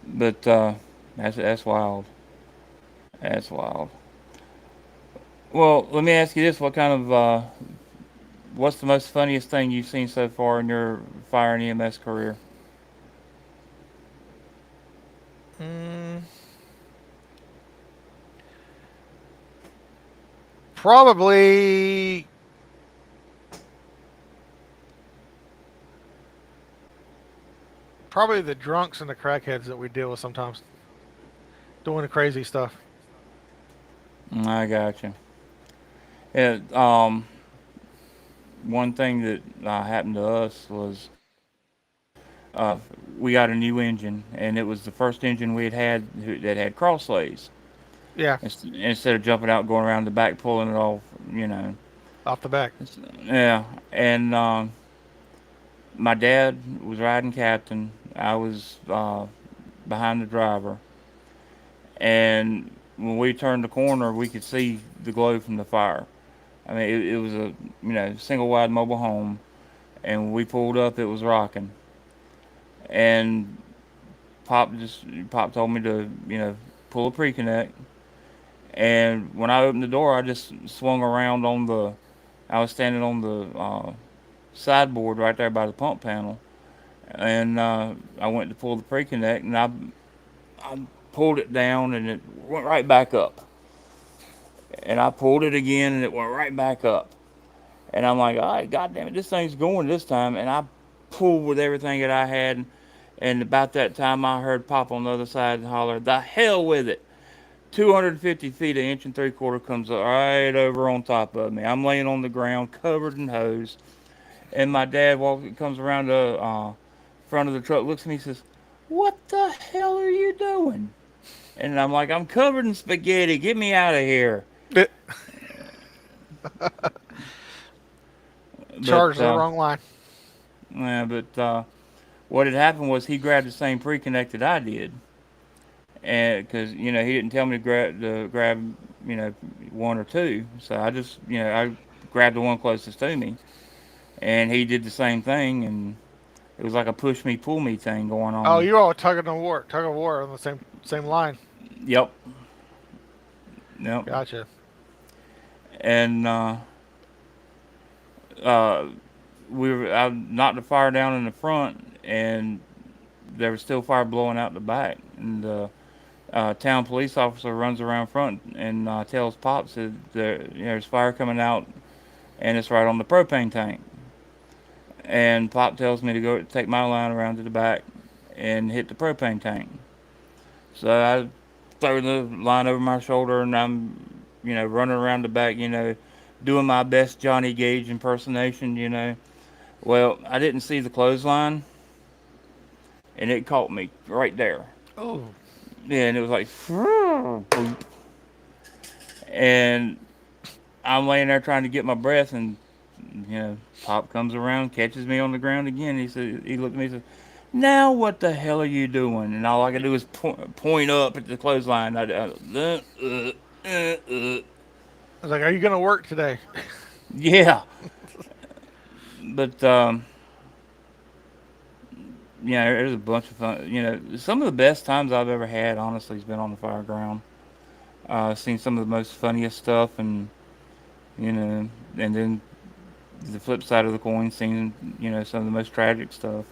But that's wild. That's wild. Well, let me ask you this: what's the most funniest thing you've seen so far in your fire and EMS career? Mm, probably, probably the drunks and the crackheads that we deal with sometimes doing the crazy stuff. I got you. Yeah. One thing that happened to us was we got a new engine, and it was the first engine we that had cross lays. Yeah, Instead of jumping out, going around the back, pulling it off, you know. off the back. Yeah, and my dad was riding captain. I was behind the driver, and when we turned the corner, we could see the glow from the fire. I mean, it was a single wide mobile home, and when we pulled up, it was rocking. And Pop told me to pull a pre-connect, and when I opened the door, I just swung around on the. I was standing on the sideboard right there by the pump panel, and I went to pull the pre-connect, and I pulled it down, and it went right back up. And I pulled it again, and it went right back up. And I'm like, all right, goddamn it, this thing's going this time. And I pulled with everything that I had, and about that time, I heard Pop on the other side holler, "The hell with it!" 250 feet, an inch and three quarter comes right over on top of me. I'm laying on the ground, covered in hose, and my dad comes around the front of the truck, looks at me, and says, "What the hell are you doing?" And I'm like, "I'm covered in spaghetti. Get me out of here." But Charged the wrong line. yeah, but what had happened was he grabbed the same pre-connect that I did, and because he didn't tell me to grab one or two, so I just I grabbed the one closest to me, and he did the same thing, and it was like a push me pull me thing going Oh, on. you all tug of war on the same line. Yep, yep, Gotcha. and uh, I knocked the fire down in the front, and there was still fire blowing out the back, and town police officer runs around front and tells Pops that there's fire coming out, and it's right on the propane tank. And Pop tells me to go take my line around to the back and hit the propane tank. So I throw the line over my shoulder, and I'm running around the back, doing my best Johnny Gage impersonation. Well, I didn't see the clothesline, and it caught me right there. Oh, Yeah, and it was like, boop. And I'm laying there trying to get my breath, and Pop comes around, catches me on the ground again. He looked at me and said, "Now what the hell are you doing?" And all I could do was point up at the clothesline. I was like, "Are you gonna work today?" Yeah, but yeah, there's a bunch of fun. Some of the best times I've ever had, honestly, has been on the fireground. Seen some of the most funniest stuff, and and then the flip side of the coin, seeing some of the most tragic stuff.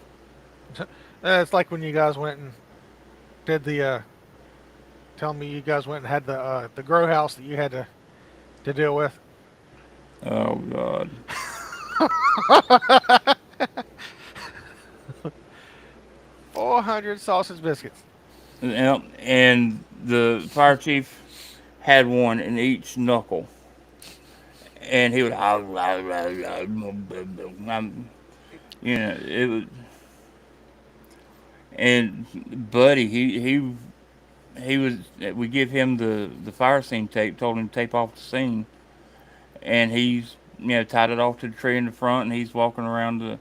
It's like when you guys went and did the. Tell me, you guys went and had the grow house that you had to deal with. Oh God. 400 sausage biscuits. Yep. And the fire chief had one in each knuckle, and he would, it was, and Buddy, he was, we give him the fire scene tape, told him to tape off the scene, and he's, tied it off to the tree in the front, and he's walking around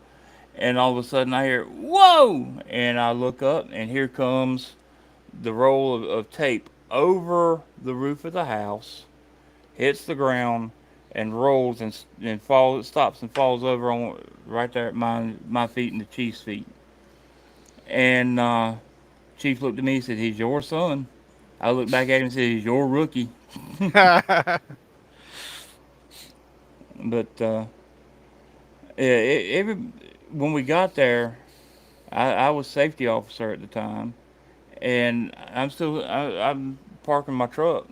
and all of a sudden I hear, whoa! And I look up, and here comes the roll of tape over the roof of the house, hits the ground, and rolls and falls, stops and falls over on right there at my feet and the chief's feet. And Chief looked at me and said, "He's your son." I looked back at him and said, "He's your rookie." But yeah, when we got there, I was safety officer at the time, and I'm parking my truck,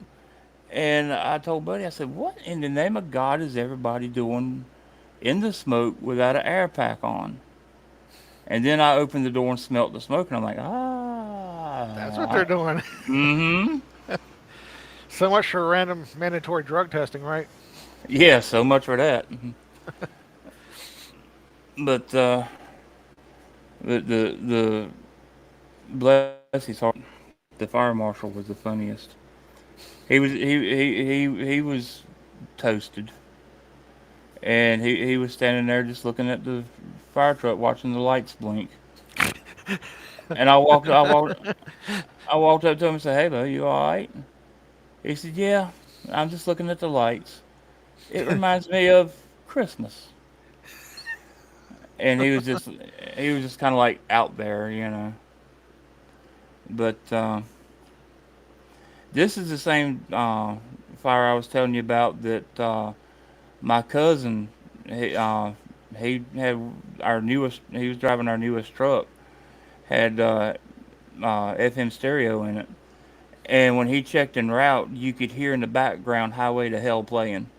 and I told Buddy, I said, "What in the name of God is everybody doing in the smoke without an air pack on?" And then I opened the door and smelt the smoke, and I'm like, That's what they're doing. mm-hmm. So much for random mandatory drug testing, right? Yeah, so much for that. But the bless his heart, the fire marshal was the funniest. He was toasted, and he was standing there just looking at the fire truck, watching the lights blink. And I walked up to him and said, "Hey, bud, you all right?" He said, "Yeah, I'm just looking at the lights. It reminds me of Christmas." And he was just kind of like out there. But this is the same fire I was telling you about that my cousin he had our newest. He was driving our newest truck. Had FM stereo in it, and when he checked en route, you could hear in the background "Highway to Hell" playing.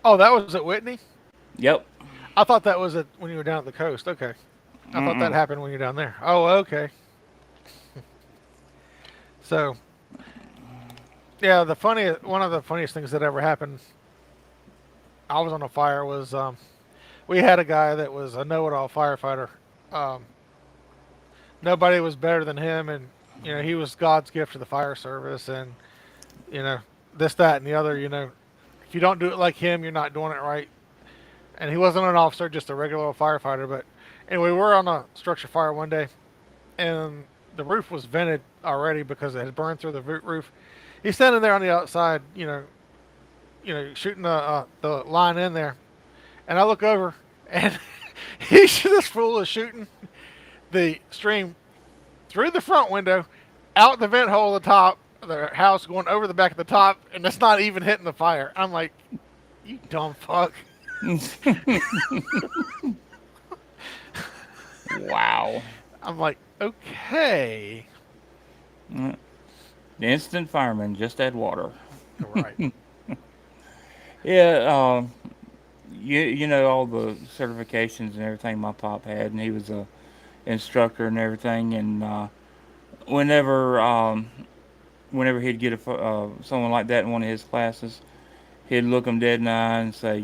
Oh, that was at Whitney? Yep. I thought that was at when you were down at the coast. Okay. I thought that Mm-mm. happened when you're down there. Oh, okay. So, yeah, one of the funniest things that ever happened, I was on a fire, was we had a guy that was a know-it-all firefighter. Um, Nobody was better than him, and he was God's gift to the fire service, and you know this, that, and the other. If you don't do it like him, you're not doing it right. And he wasn't an officer, just a regular old firefighter. But anyway, we were on a structure fire one day, and the roof was vented already because it had burned through the roof. He's standing there on the outside, shooting the line in there, and I look over, and this fool is shooting the stream through the front window, out the vent hole at the top of the house, going over the back of the top, and it's not even hitting the fire. I'm like, you dumb fuck. Wow. I'm like, okay. Mm. The instant fireman just add water. Right. Yeah. You know all the certifications and everything my pop had, and he was a instructor and everything. And whenever whenever he'd get someone like that in one of his classes, he'd look them dead in the eye and say,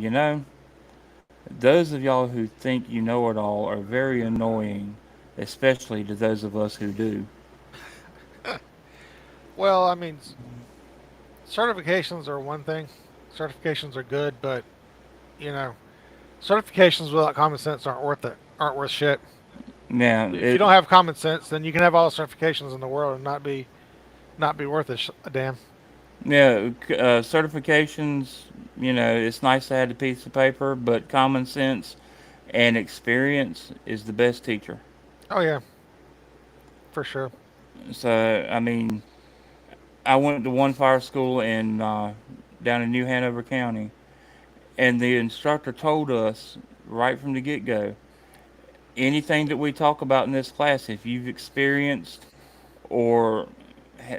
those of y'all who think you know it all are very annoying, especially to those of us who do. Well, I mean, certifications are one thing. Certifications are good, but you know, certifications without common sense aren't worth it. Aren't worth shit. Yeah, If you don't have common sense, then you can have all the certifications in the world and not be worth a damn. yeah, certifications. It's nice to have a piece of paper, but common sense and experience is the best teacher. Oh yeah, for sure. So I mean, I went to one fire school in down in New Hanover County, And the instructor told us right from the get go, anything that we talk about in this class, if you've experienced or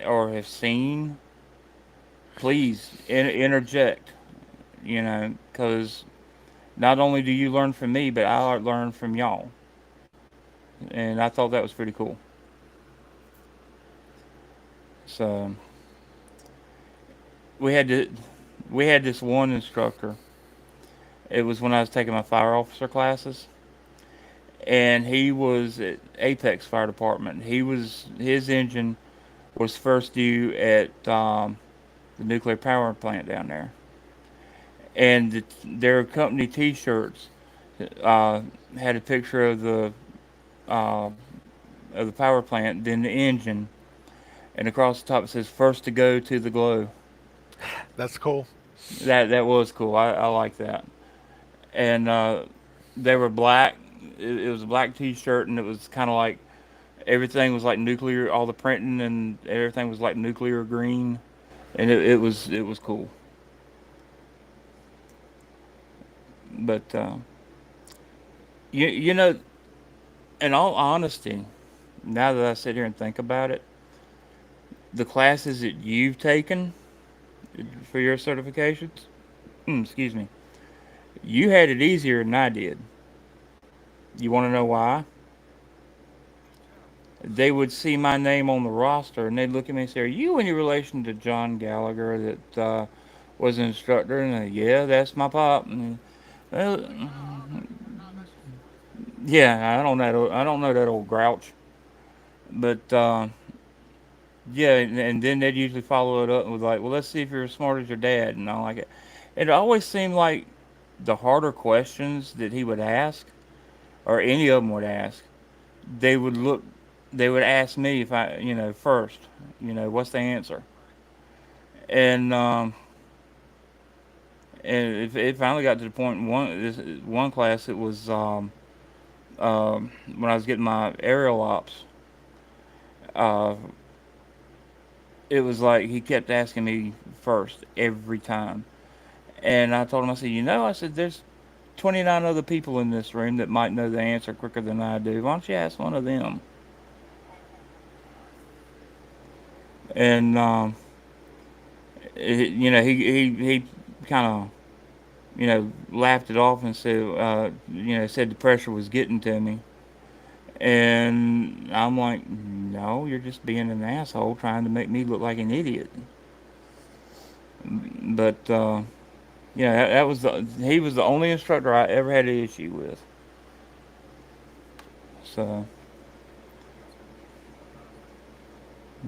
or have seen, please interject. Because not only do you learn from me, but I learn from y'all, and I thought that was pretty cool. So we had to, we had this one instructor. It was when I was taking my fire officer classes, and he was at Apex Fire Department. His engine was first due at the nuclear power plant down there, and their company T-shirts uh, had a picture uh, of the power plant, then the engine, and across the top it says "First to go to the glow." That's cool. That was cool. I like that. And they were black. It was a black T-shirt, and it was kind of like everything was like nuclear. All the printing and everything was like nuclear green, and it was cool. But you know, in all honesty, now that I sit here and think about it, the classes that you've taken for your certifications, excuse me, you had it easier than I did. You want to know why? They would see my name on the roster and they'd look at me and say, "Are you any relation to John Gallagher that was an instructor?" And yeah, that's my pop. And, well, yeah, I don't know that old grouch, but yeah, and then they'd usually follow it up with like, "Well, let's see if you're as smart as your dad," and all like it. It always seemed like the harder questions that he would ask, or any of them would ask, they would look, they would ask me if I, first, what's the answer, and it finally got to the point in one class, it was when I was getting my aerial ops, uh, it was like he kept asking me first every time. And I told him, I said, I said, there's 29 other people in this room that might know the answer quicker than I do. Why don't you ask one of them? And, he kind of, laughed it off and said, said the pressure was getting to me. And I'm like, no, you're just being an asshole trying to make me look like an idiot. But, that was he was the only instructor I ever had an issue with. So,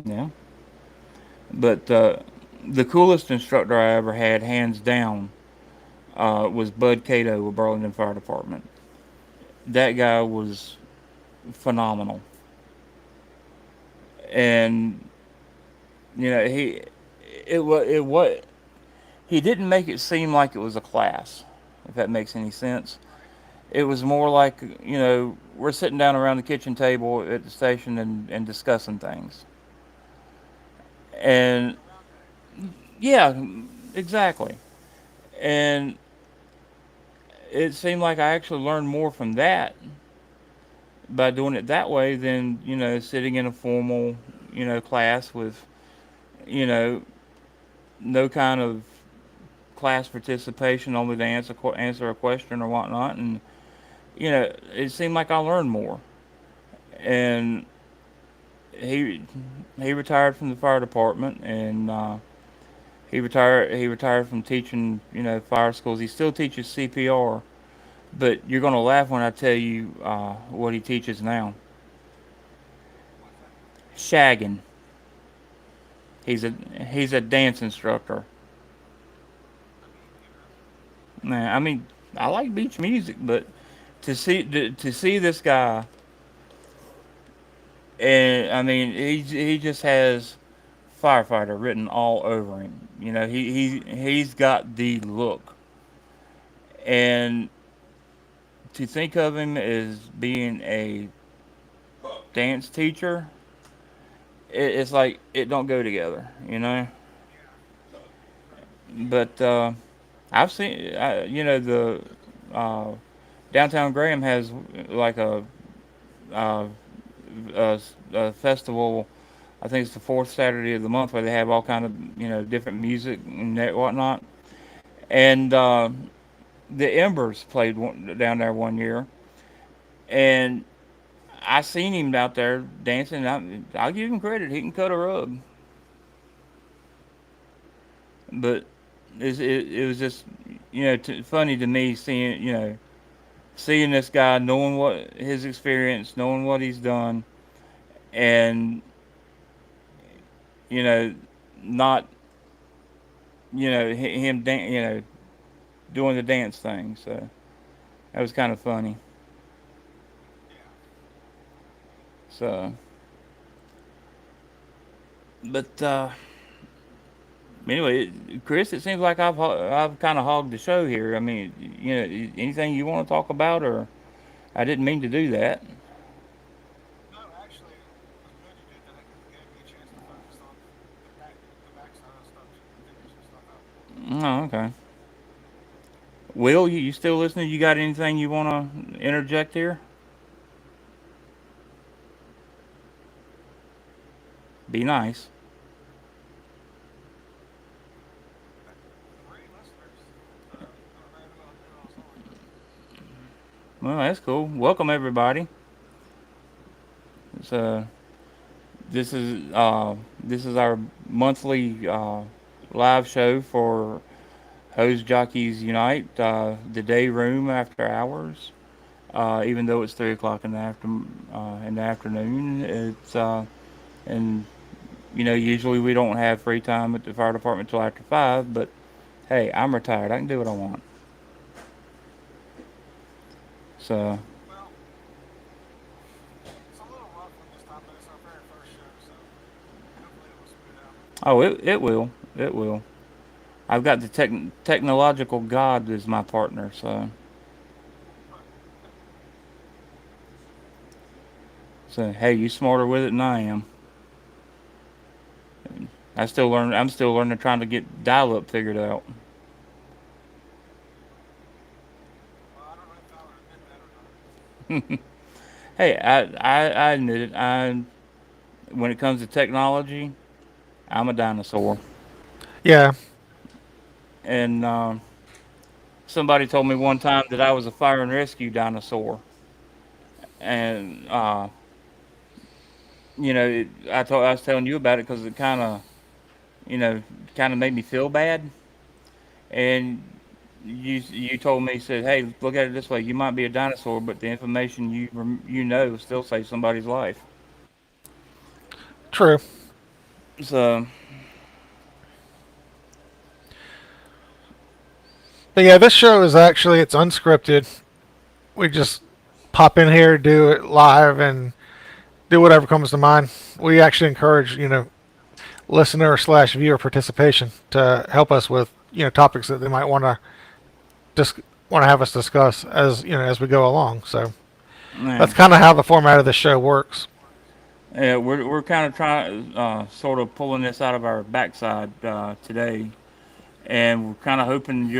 yeah. But the coolest instructor I ever had, hands down, was Bud Cato with Burlington Fire Department. That guy was phenomenal, and it he didn't make it seem like it was a class, if that makes any sense. It was more like we're sitting down around the kitchen table at the station and discussing things, and yeah, exactly. And it seemed like I actually learned more from that by doing it that way than sitting in a formal class with you know no kind of class participation, only to answer a question or whatnot. And it seemed like I learned more. And he he retired from the fire department, and he retired from teaching fire schools. He still teaches CPR, but you're gonna laugh when I tell you what he teaches now. Shagging. He's a dance instructor. Nah, I mean, I like beach music, but to see this guy, and I mean, he just has firefighter written all over him. He's got the look, and to think of him as being a dance teacher, it's like it don't go together. But I've seen, the uh, downtown Graham has like uh, a festival. I think it's the fourth Saturday of the month where they have all kind of different music and whatnot. And the Embers played down there one year, and I seen him out there dancing. I'll give him credit; he can cut a rug. But it was just funny to me seeing seeing this guy, knowing what his experience, knowing what he's done, and you know not him doing the dance thing. So that was kind of funny. So, but anyway, Chris, it seems like I've kind of hogged the show here. I mean, anything you want to talk about, or I didn't mean to do that. No, actually, it was good you did that because it gave me a chance to focus on the backside of stuff, figure some stuff out. Oh, okay. Will, you still listening? You got anything you want to interject here? Be nice. Three listeners. I don't know who else on. Well, that's cool. Welcome everybody. So this is our monthly live show for Hose Jockeys Unite, the day room after hours. Even though it's 3 o'clock in the afternoon, it's and usually we don't have free time at the fire department till after 5. But hey, I'm retired. I can do what I want. So, Well, it's a little rough with this time, but it's our very first show, so hopefully it will smooth out. oh, it will. It will. I've got the technological god as my partner. So hey, you smarter with it than I am. I'm still learning, trying to get dial up figured out. Well, I don't know if I would admit that or not. Hey, I admit it. When it comes to technology, I'm a dinosaur. Yeah, And somebody told me one time that I was a fire and rescue dinosaur. And I was telling you about it because it you know, kind of made me feel bad. And you told me, said, hey, look at it this way: you might be a dinosaur, but the information still saves somebody's life. true. So But yeah, this show is actually it's unscripted. We just pop in here, do it live, and do whatever comes to mind. We actually encourage listener slash viewer participation to help us with topics that they might dis- want to have us discuss as we go along. So yeah, that's kind of how the format of the show works. yeah, we're kind of trying, sort of pulling this out of our backside today, and we're kind of hoping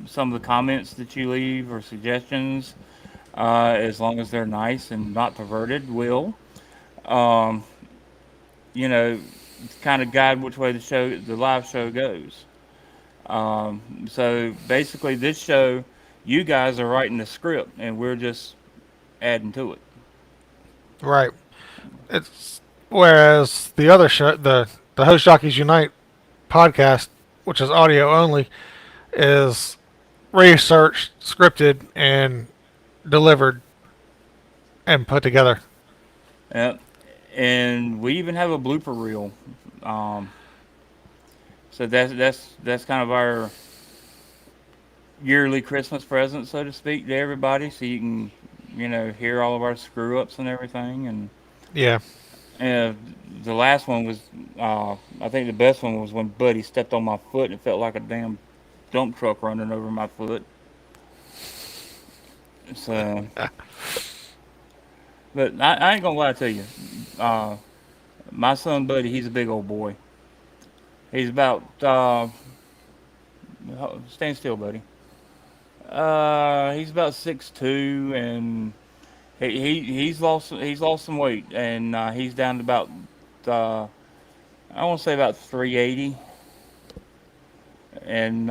some of the comments that you leave or suggestions, as long as they're nice and not perverted, will um, you know kind of guide which way the live show goes. So basically, this show, you guys are writing the script, and we're just adding to it. Right. It's whereas the other show, the Host Jockeys Unite podcast, which is audio only, is researched, scripted, and delivered and put together. Yep. And we even have a blooper reel. Um, so that's kind of our yearly Christmas present, so to speak, to everybody, so you can hear all of our screw ups and everything. Yeah. And the last one was, I think the best one was when Buddy stepped on my foot and it felt like a damn dump truck running over my foot. So, but I ain't gonna lie to you. Uh, my son Buddy, he's a big old boy. He's about stand still, buddy. He's about 6'2", and he's lost some weight, and he's down to about uh, I want to say about 380, and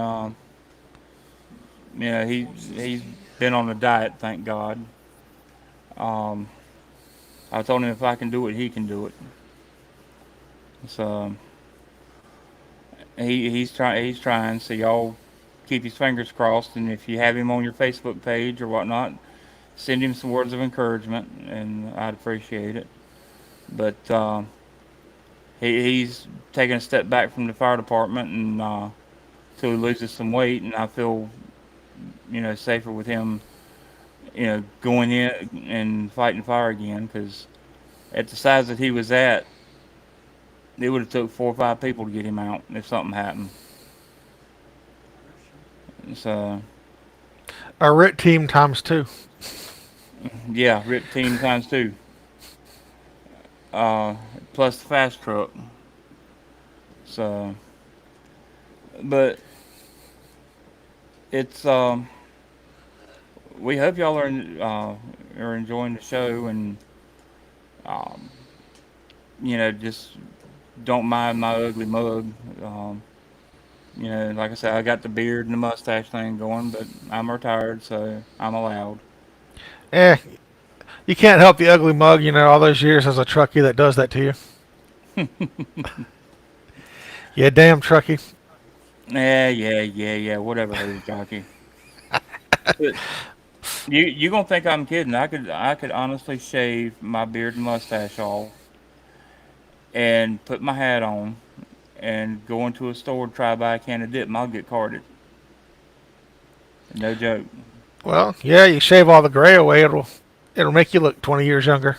he's been on a diet, thank God. Um, I told him if I can do it, he can do it. So he's trying. So y'all keep his fingers crossed, and if you have him on your Facebook page or whatnot, send him some words of encouragement, and I'd appreciate it. But he's taking a step back from the fire department, and till he loses some weight, and I feel safer with him, going in and fighting fire again. Because at the size that he was at, it would have took 4 or 5 people to get him out if something happened. So A RIT team times two. yeah, rip team times two. Uh, Plus the fast truck. So, but it's we hope y'all are enjoying the show, and um, just don't mind my ugly mug. Um, like I said, I got the beard and the mustache thing going, but I'm retired, so I'm allowed. Eh, you can't help the ugly mug, all those years as a truckie that does that to you. Yeah, damn truckie. Yeah, yeah, yeah, yeah. Whatever, hose jockey. But you gonna think I'm kidding? I could honestly shave my beard and mustache off and put my hat on and go into a store and try to buy a can of dip, and I'll get carded. No joke. Well, yeah, you shave all the gray away, it'll make you look 20 years younger.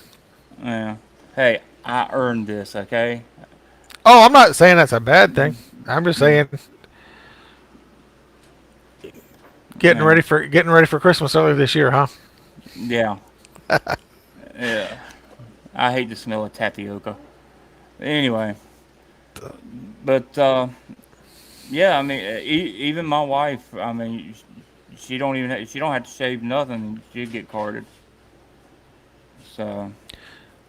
Yeah. Hey, I earned this, okay? Oh, I'm not saying that's a bad thing. I'm just Mm, saying getting yeah. ready for getting ready for Christmas early this year, huh? Yeah. Yeah. I hate the smell of tapioca. Anyway, but yeah, I mean, even my wife, I mean, she don't have to shave nothing. She'd get carded. So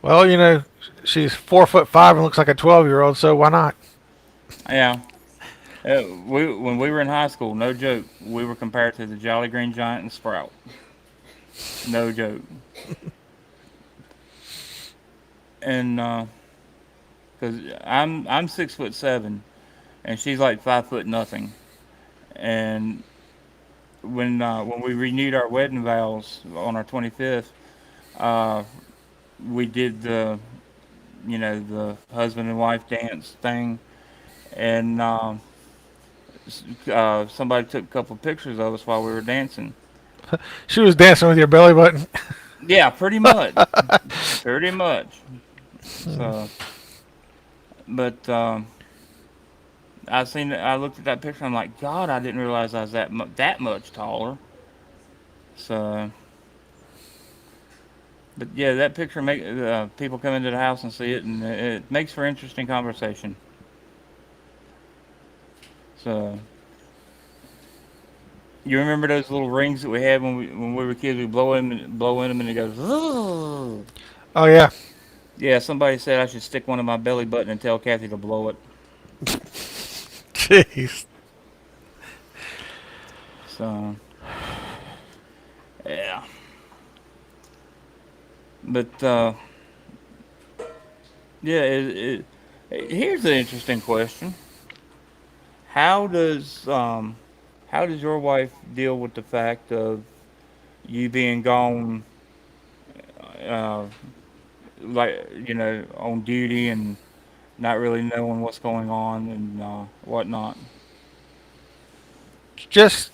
Well, she's 4'5" and looks like a 12-year-old, so why not? yeah, we when we were in high school, no joke, we were compared to the Jolly Green Giant and Sprout. No joke. And because I'm 6'7", and she's like 5 foot nothing. And when we renewed our wedding vows on our 25th, uh, we did the husband and wife dance thing, and somebody took a couple pictures of us while we were dancing. She was dancing with your belly button. Yeah, pretty much, pretty much. So, but I looked at that picture. I'm like, God, I didn't realize I was that much taller. So, but yeah, that picture make people come into the house and see it, and it makes for interesting conversation. So, you remember those little rings that we had when we were kids? We blow in them, and it goes. "Ooh." Oh yeah. Yeah, somebody said I should stick one in my belly button and tell Kathy to blow it. Jeez. So, yeah. But yeah, here's an interesting question. How does um, how does your wife deal with the fact of you being gone, uh, like on duty and not really knowing what's going on and whatnot? Just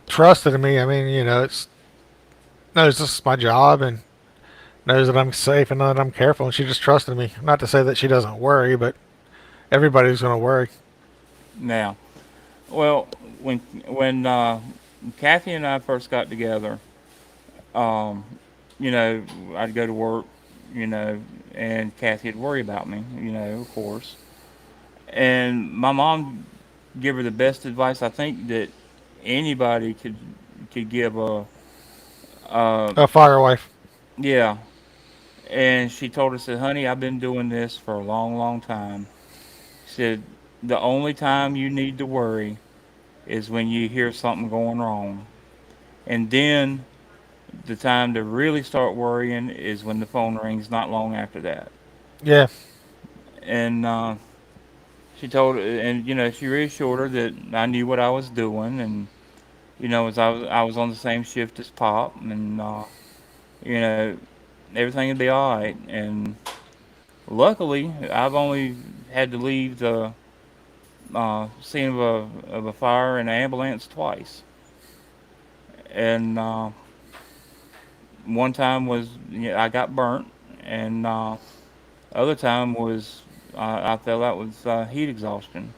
trusted in me. I mean, it's knows this is my job and knows that I'm safe and that I'm careful, and she just trusted me. Not to say that she doesn't worry, but everybody's going to worry. Now, well, when Kathy and I first got together, um, I'd go to work, you know, and Kathy would worry about me, of course. And my mom give her the best advice I think that anybody could give a A fire wife. yeah. And she told us that, honey, I've been doing this for a long, long time. She said the only time you need to worry is when you hear something going wrong. And then the time to really start worrying is when the phone rings not long after that. Yeah. And she told, and she reassured her that I knew what I was doing, and as I was on the same shift as Pop, and you know, everything would be all right. And luckily, I've only had to leave the scene of a fire in an ambulance twice, and one time was I got burnt, and other time was I fell out with heat exhaustion,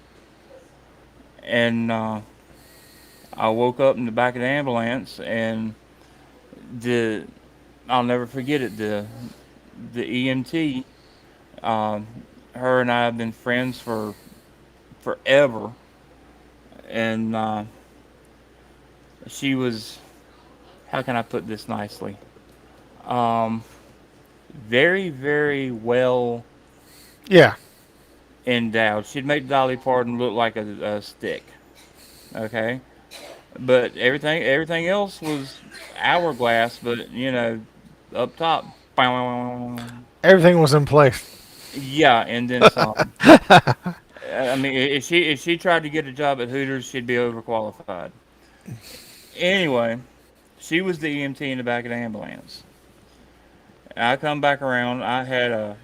and I woke up in the back of the ambulance, and the I'll never forget it. The EMT, uh, her and I have been friends for forever, and she was, how can I put this nicely? Um, very, very well Yeah. endowed. She'd make Dolly Parton look like a stick. Okay, but everything else was hourglass. But up top, Everything was in place. yeah, and then some. I mean, if she tried to get a job at Hooters, she'd be overqualified. Anyway, she was the EMT in the back of the ambulance. I come back around. I had a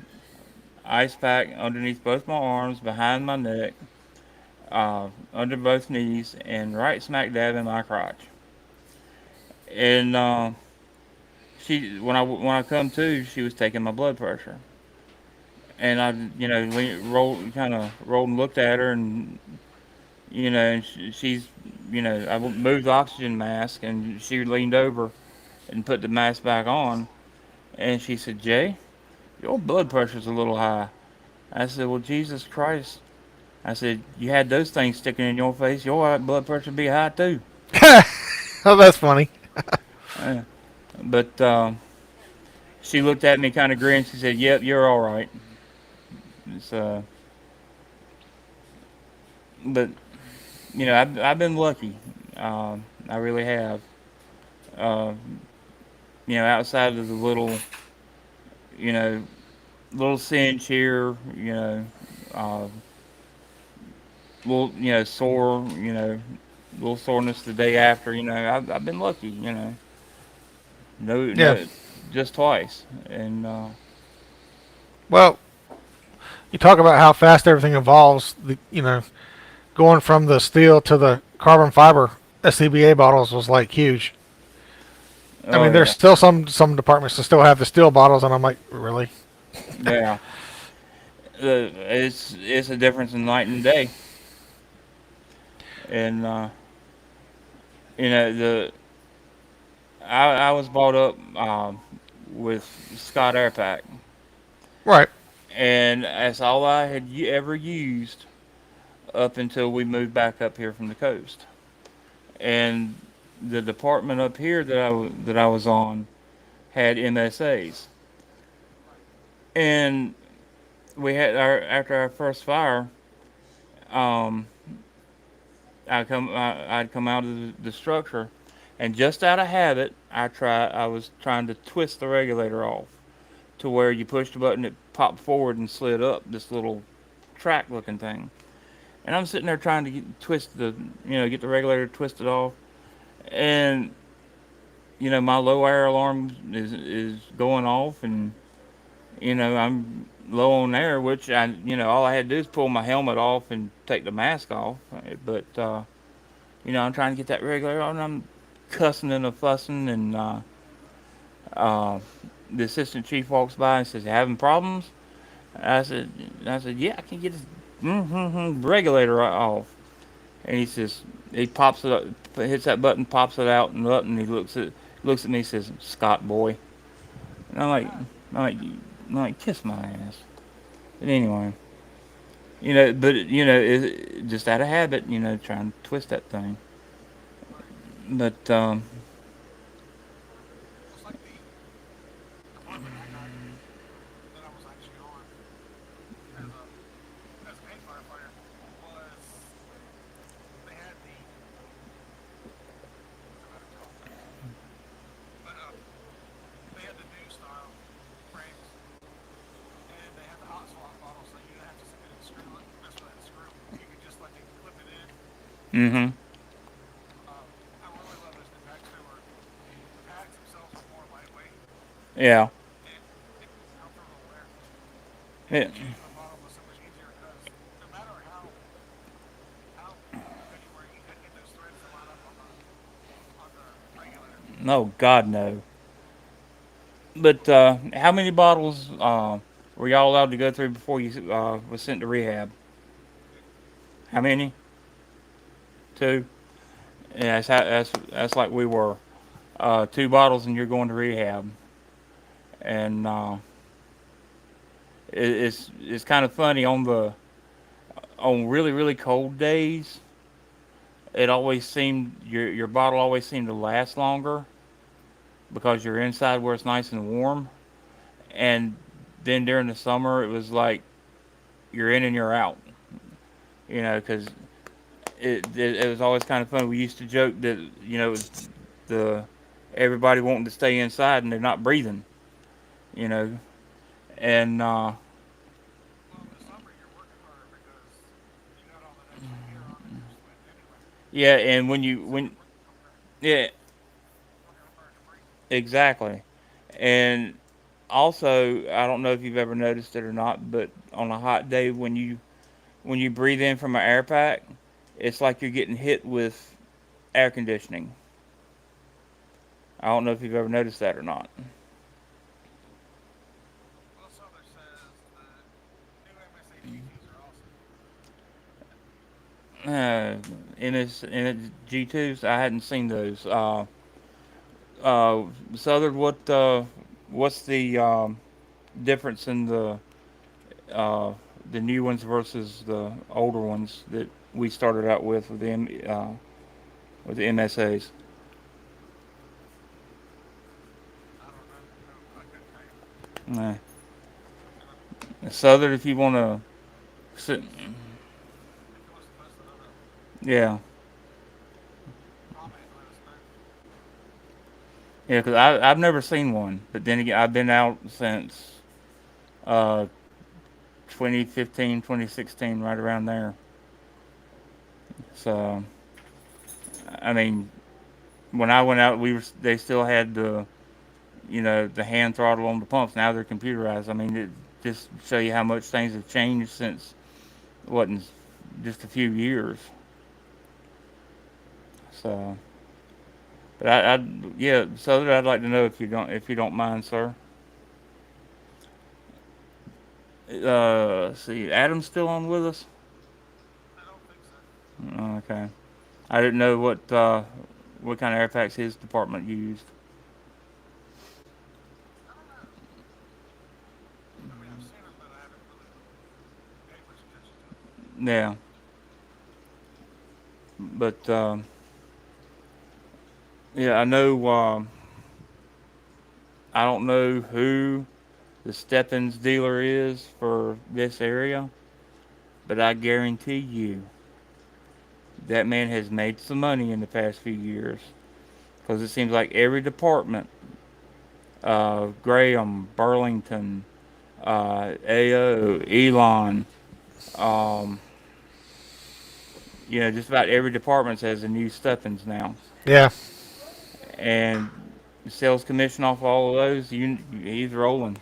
ice pack underneath both my arms, behind my neck, under both knees, and right smack dab in my crotch. And she, when I come to, she was taking my blood pressure, and I, rolled, kind of rolled and looked at her, and and she's, I moved the oxygen mask, and she leaned over and put the mask back on, and she said, "Jay, your blood pressure's a little high." I said, "Well, Jesus Christ." I said, "You had those things sticking in your face, your blood pressure be high too." Oh, that's funny. Uh, but she looked at me, kind of grinned. She said, "Yep, you're all right." It's, but I've been lucky. I really have. Uh, outside of the you know, little cinch here, uh, little, sore, little soreness the day after. I've been lucky. No, Yeah. no, just twice, and Well, you talk about how fast everything evolves. Going from the steel to the carbon fiber SCBA bottles was like huge. I oh mean, there's yeah, still some departments that still have the steel bottles, and I'm like, really? yeah. It's a difference in night and day, and the I was brought up with Scott Airpack, Right. and that's all I had ever used up until we moved back up here from the coast. And the department up here that I was on had MSAs, and we had our after our first fire, um, I'd come out of the structure, and just out of habit, I was trying to twist the regulator off to where you push the button, it popped forward and slid up this little track looking thing. And I'm sitting there trying to get the regulator twisted off, and my low air alarm is going off, and I'm low on air, which all I had to do is pull my helmet off and take the mask off. But I'm trying to get that regulator on, and I'm cussing and a fussing, and uh, the assistant chief walks by and says, "You having problems?" I said, "Yeah, I can get this regulator off." And he pops it up, hits that button, pops it out and up, and he looks at me, and says, "Scott boy," and I'm like, kiss my ass. But anyway, But just out of habit, trying to twist that thing. Right. But Well, it's like the department I got that I was actually on as a paid firefighter was they had the how to talk this, but they had the new style frames and they had the hot swap bottle, so you didn't have to sit there and screw it, mess with that screw. You could just like clip it in. mm-hmm. I really love those new packs. The packs themselves are more lightweight Yeah. and comfortable to wear. Yeah. And changing the bottle was so much easier because no matter how good you were, you couldn't get those threads to line up on the regulator. No, God, no. But how many bottles were y'all allowed to go through before you was sent to rehab? Two. How many? Two. Yeah, that's like we were. Two bottles and you're going to rehab, and it's kind of funny on really really cold days. It always seemed your bottle always seemed to last longer because you're inside where it's nice and warm, and then during the summer it was like you're in and you're out. Because it was always kind of fun. We used to joke that it was the everybody wanting to stay inside and they're not breathing. You know, and Well, in the summer you're working harder because you got all that extra gear on and you're sweating anyway. yeah, and So you're yeah, working harder to breathe. exactly. And also, I don't know if you've ever noticed it or not, but on a hot day when you breathe in from an air pack, it's like you're getting hit with air conditioning. I don't know if you've ever noticed that or not. Well, Souther says the new MSA GTs are awesome. Uh, G2s, I hadn't seen those. Southern, what's the difference in uh, the new ones versus the older ones that we started out with the MSAs? I don't know. I couldn't tell you. Nah. I don't, Southern, if you want to sit, if he wants to post another yeah, comment, let us know. yeah, because I've never seen one, but then again, I've been out since uh 2015, 2016, right around there. So I mean, when I went out, they still had the hand throttle on the pumps. Now they're computerized. I mean, it just show you how much things have changed since what in just a few years. So, but yeah, so I'd like to know if you don't mind, sir. Let's see, Adam's still on with us. I don't think so. Okay, I didn't know what kind of air packs his department used. I don't know. I mean, I've seen them, but I haven't really paid much attention to them. Yeah, but yeah, I know. I don't know who the Steppens dealer is for this area, but I guarantee you that man has made some money in the past few years because it seems like every department, Graham, Burlington, AO, Elon, um, just about every department has a new Steppens now, Yeah. and sales commission off all of those, he's rolling.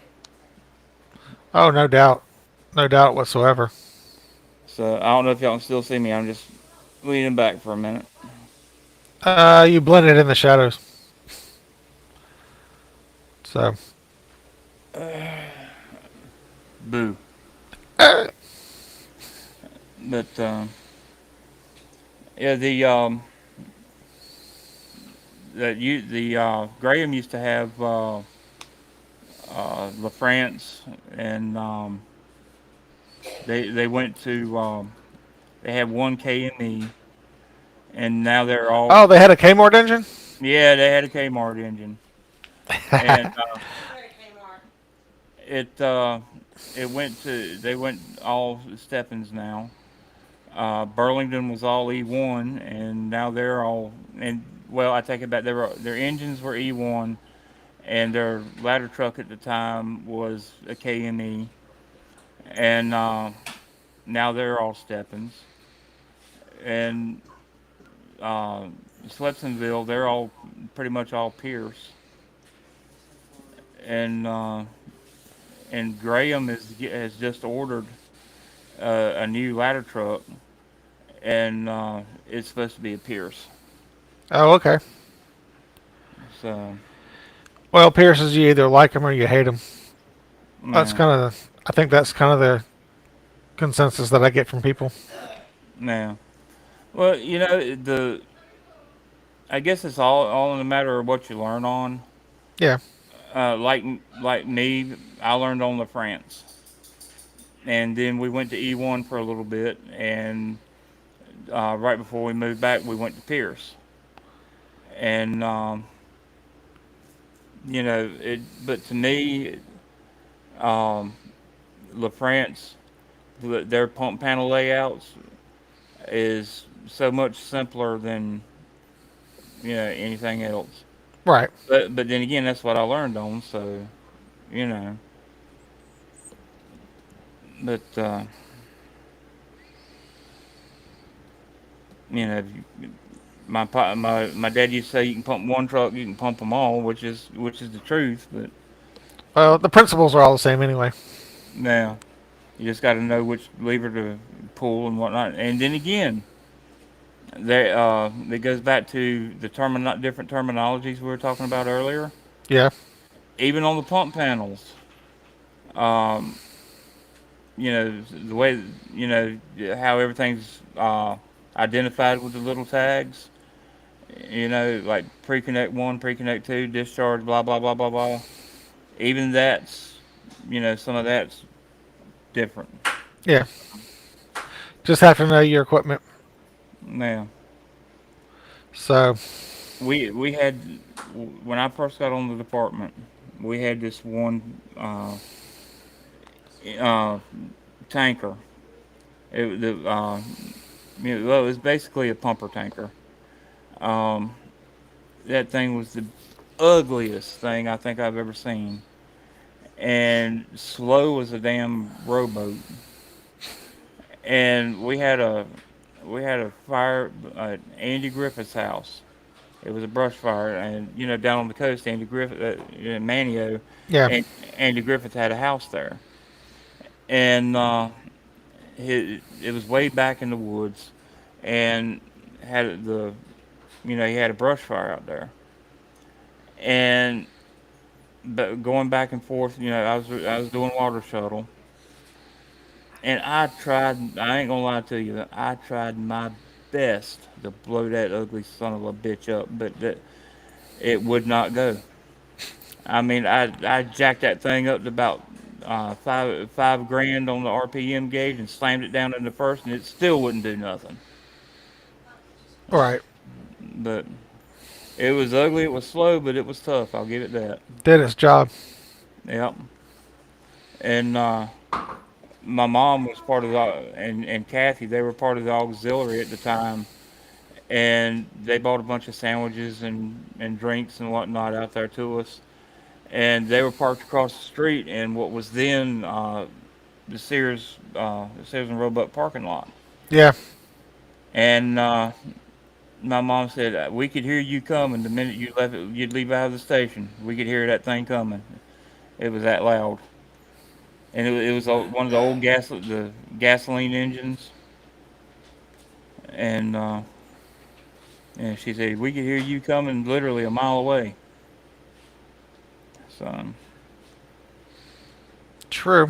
Oh, no doubt. No doubt whatsoever. So I don't know if y'all can still see me. I'm just leaning back for a minute. You blended in the shadows. So, Boo. But yeah, the Graham used to have LaFrance and They went to they had one KME, and now they're all Oh, they had a Kmart engine. yeah, they had a Kmart engine, and it it went to they went all Steppens now. Burlington was all E1, and now they're all and well, I take it back. Their engines were E1, and their ladder truck at the time was a KME, and now they're all Steppens, and uh, Slepsonville they're all pretty much all Pierce, and Graham has just ordered a new ladder truck, and it's supposed to be a Pierce. Oh, okay. So, Well, Pierce's you either like them or you hate them. That's yeah, kind of. I think that's kind of the consensus that I get from people. yeah. Well, I guess it's all in the matter of what you learn on. Yeah. Like me, I learned on the France, and then we went to E1 for a little bit, and right before we moved back, we went to Pierce, and it. But to me, um, La France, their pump panel layouts is so much simpler than anything else. Right. But then again, that's what I learned on. So you know, but you know, my dad used to say you can pump one truck, you can pump them all, which is the truth. But Well, the principles are all the same anyway. now you just got to know which lever to pull and whatnot. And then again, it goes back to the different terminologies we were talking about earlier. Yeah. Even on the pump panels, um, the way how everything's identified with the little tags. Like pre-connect one, pre-connect two, discharge, blah blah blah blah blah. Even that's some of that's different. Yeah. Just have to know your equipment. Now So. we had when I first got on the department, we had this one uh, tanker. Well, it was basically a pumper tanker. Um, that thing was the ugliest thing I think I've ever seen, and slow as a damn rowboat. And we had a fire at Andy Griffith's house. It was a brush fire, and down on the coast, Andy Griffith, in Manio, Yeah. and Andy Griffith had a house there, and it was way back in the woods, and had he had a brush fire out there, and but going back and forth, I was doing water shuttle, and I tried. I ain't gonna lie to you, I tried my best to blow that ugly son of a bitch up, but it would not go. I mean, I jacked that thing up to about five grand on the RPM gauge and slammed it down in the first, and it still wouldn't do nothing. Right. But it was ugly. It was slow, but it was tough. I'll give it that. Did its job. Yep. And my mom was part of the and Kathy. They were part of the auxiliary at the time, and they bought a bunch of sandwiches and drinks and whatnot out there to us. And they were parked across the street in what was then the Sears and Roebuck parking lot. Yeah. And my mom said we could hear you coming the minute you'd leave out of the station. We could hear that thing coming. It was that loud, and it was one of the old the gasoline engines. And she said we could hear you coming literally a mile away. So True.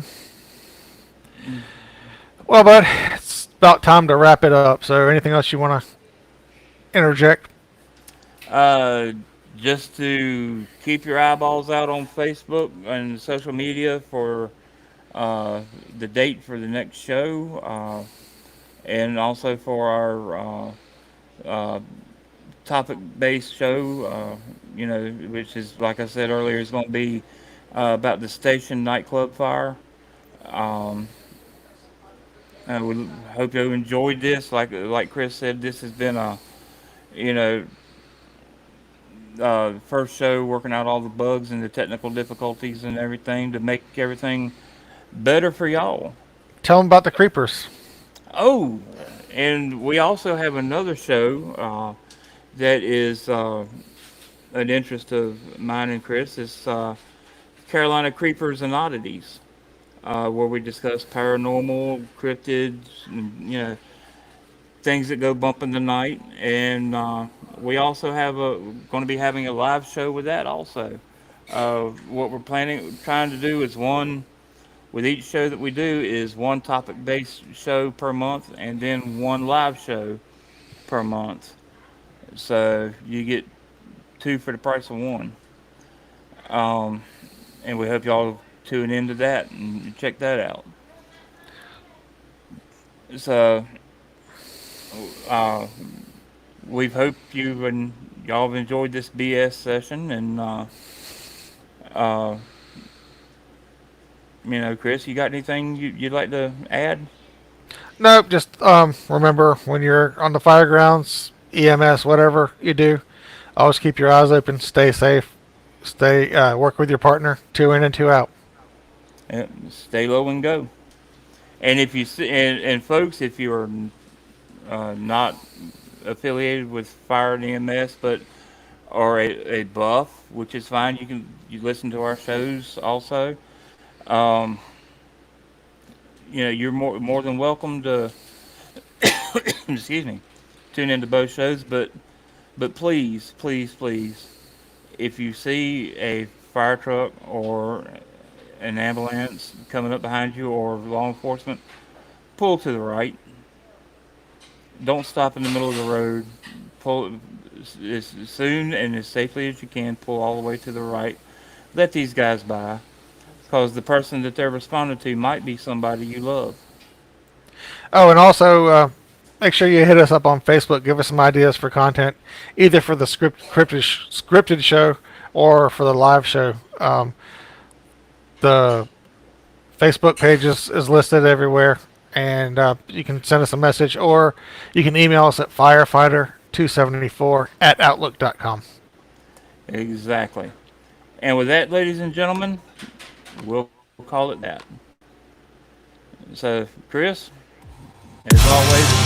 Well, bud, it's about time to wrap it up. So, anything else you want to interject? uh, just to keep your eyeballs out on Facebook and social media for uh, the date for the next show, and also for our uh, topic-based show. Which is, like I said earlier, is going to be about the station nightclub fire. Um, we hope you enjoyed this. Like Chris said, this has been a you know first show working out all the bugs and the technical difficulties and everything to make everything better for y'all. Tell them about the creepers. Oh, and we also have another show that is an interest of mine and Chris. It's Carolina Creepers and Oddities, where we discuss paranormal, cryptids, and, things that go bump in the night. And we also have going to be having a live show with that also. What we're trying to do is one with each show that we do is one topic-based show per month, and then one live show per month. So you get two for the price of one. Um, and we hope y'all tune into that and check that out. So uh, we've hoped you and y'all have enjoyed this BS session, and uh, Chris, you got anything you'd like to add? Nope, just remember when you're on the fire grounds, EMS, whatever you do, always keep your eyes open, stay safe, stay work with your partner, two in and two out. Stay low and go. And if you see, and folks, if you are not affiliated with fire and EMS, but or a buff, which is fine, you listen to our shows also. Um, you're more than welcome to excuse me, tune into both shows. But please, please, please, if you see a fire truck or an ambulance coming up behind you or law enforcement, pull to the right. Don't stop in the middle of the road. Pull as soon and as safely as you can. Pull all the way to the right. Let these guys by, because the person that they're responding to might be somebody you love. Oh, and also make sure you hit us up on Facebook. Give us some ideas for content, either for the scripted show or for the live show. The Facebook page is listed everywhere, and you can send us a message or you can email us at firefighter274@outlook.com. Exactly. And with that, ladies and gentlemen, we'll call it that. So, Chris, as always,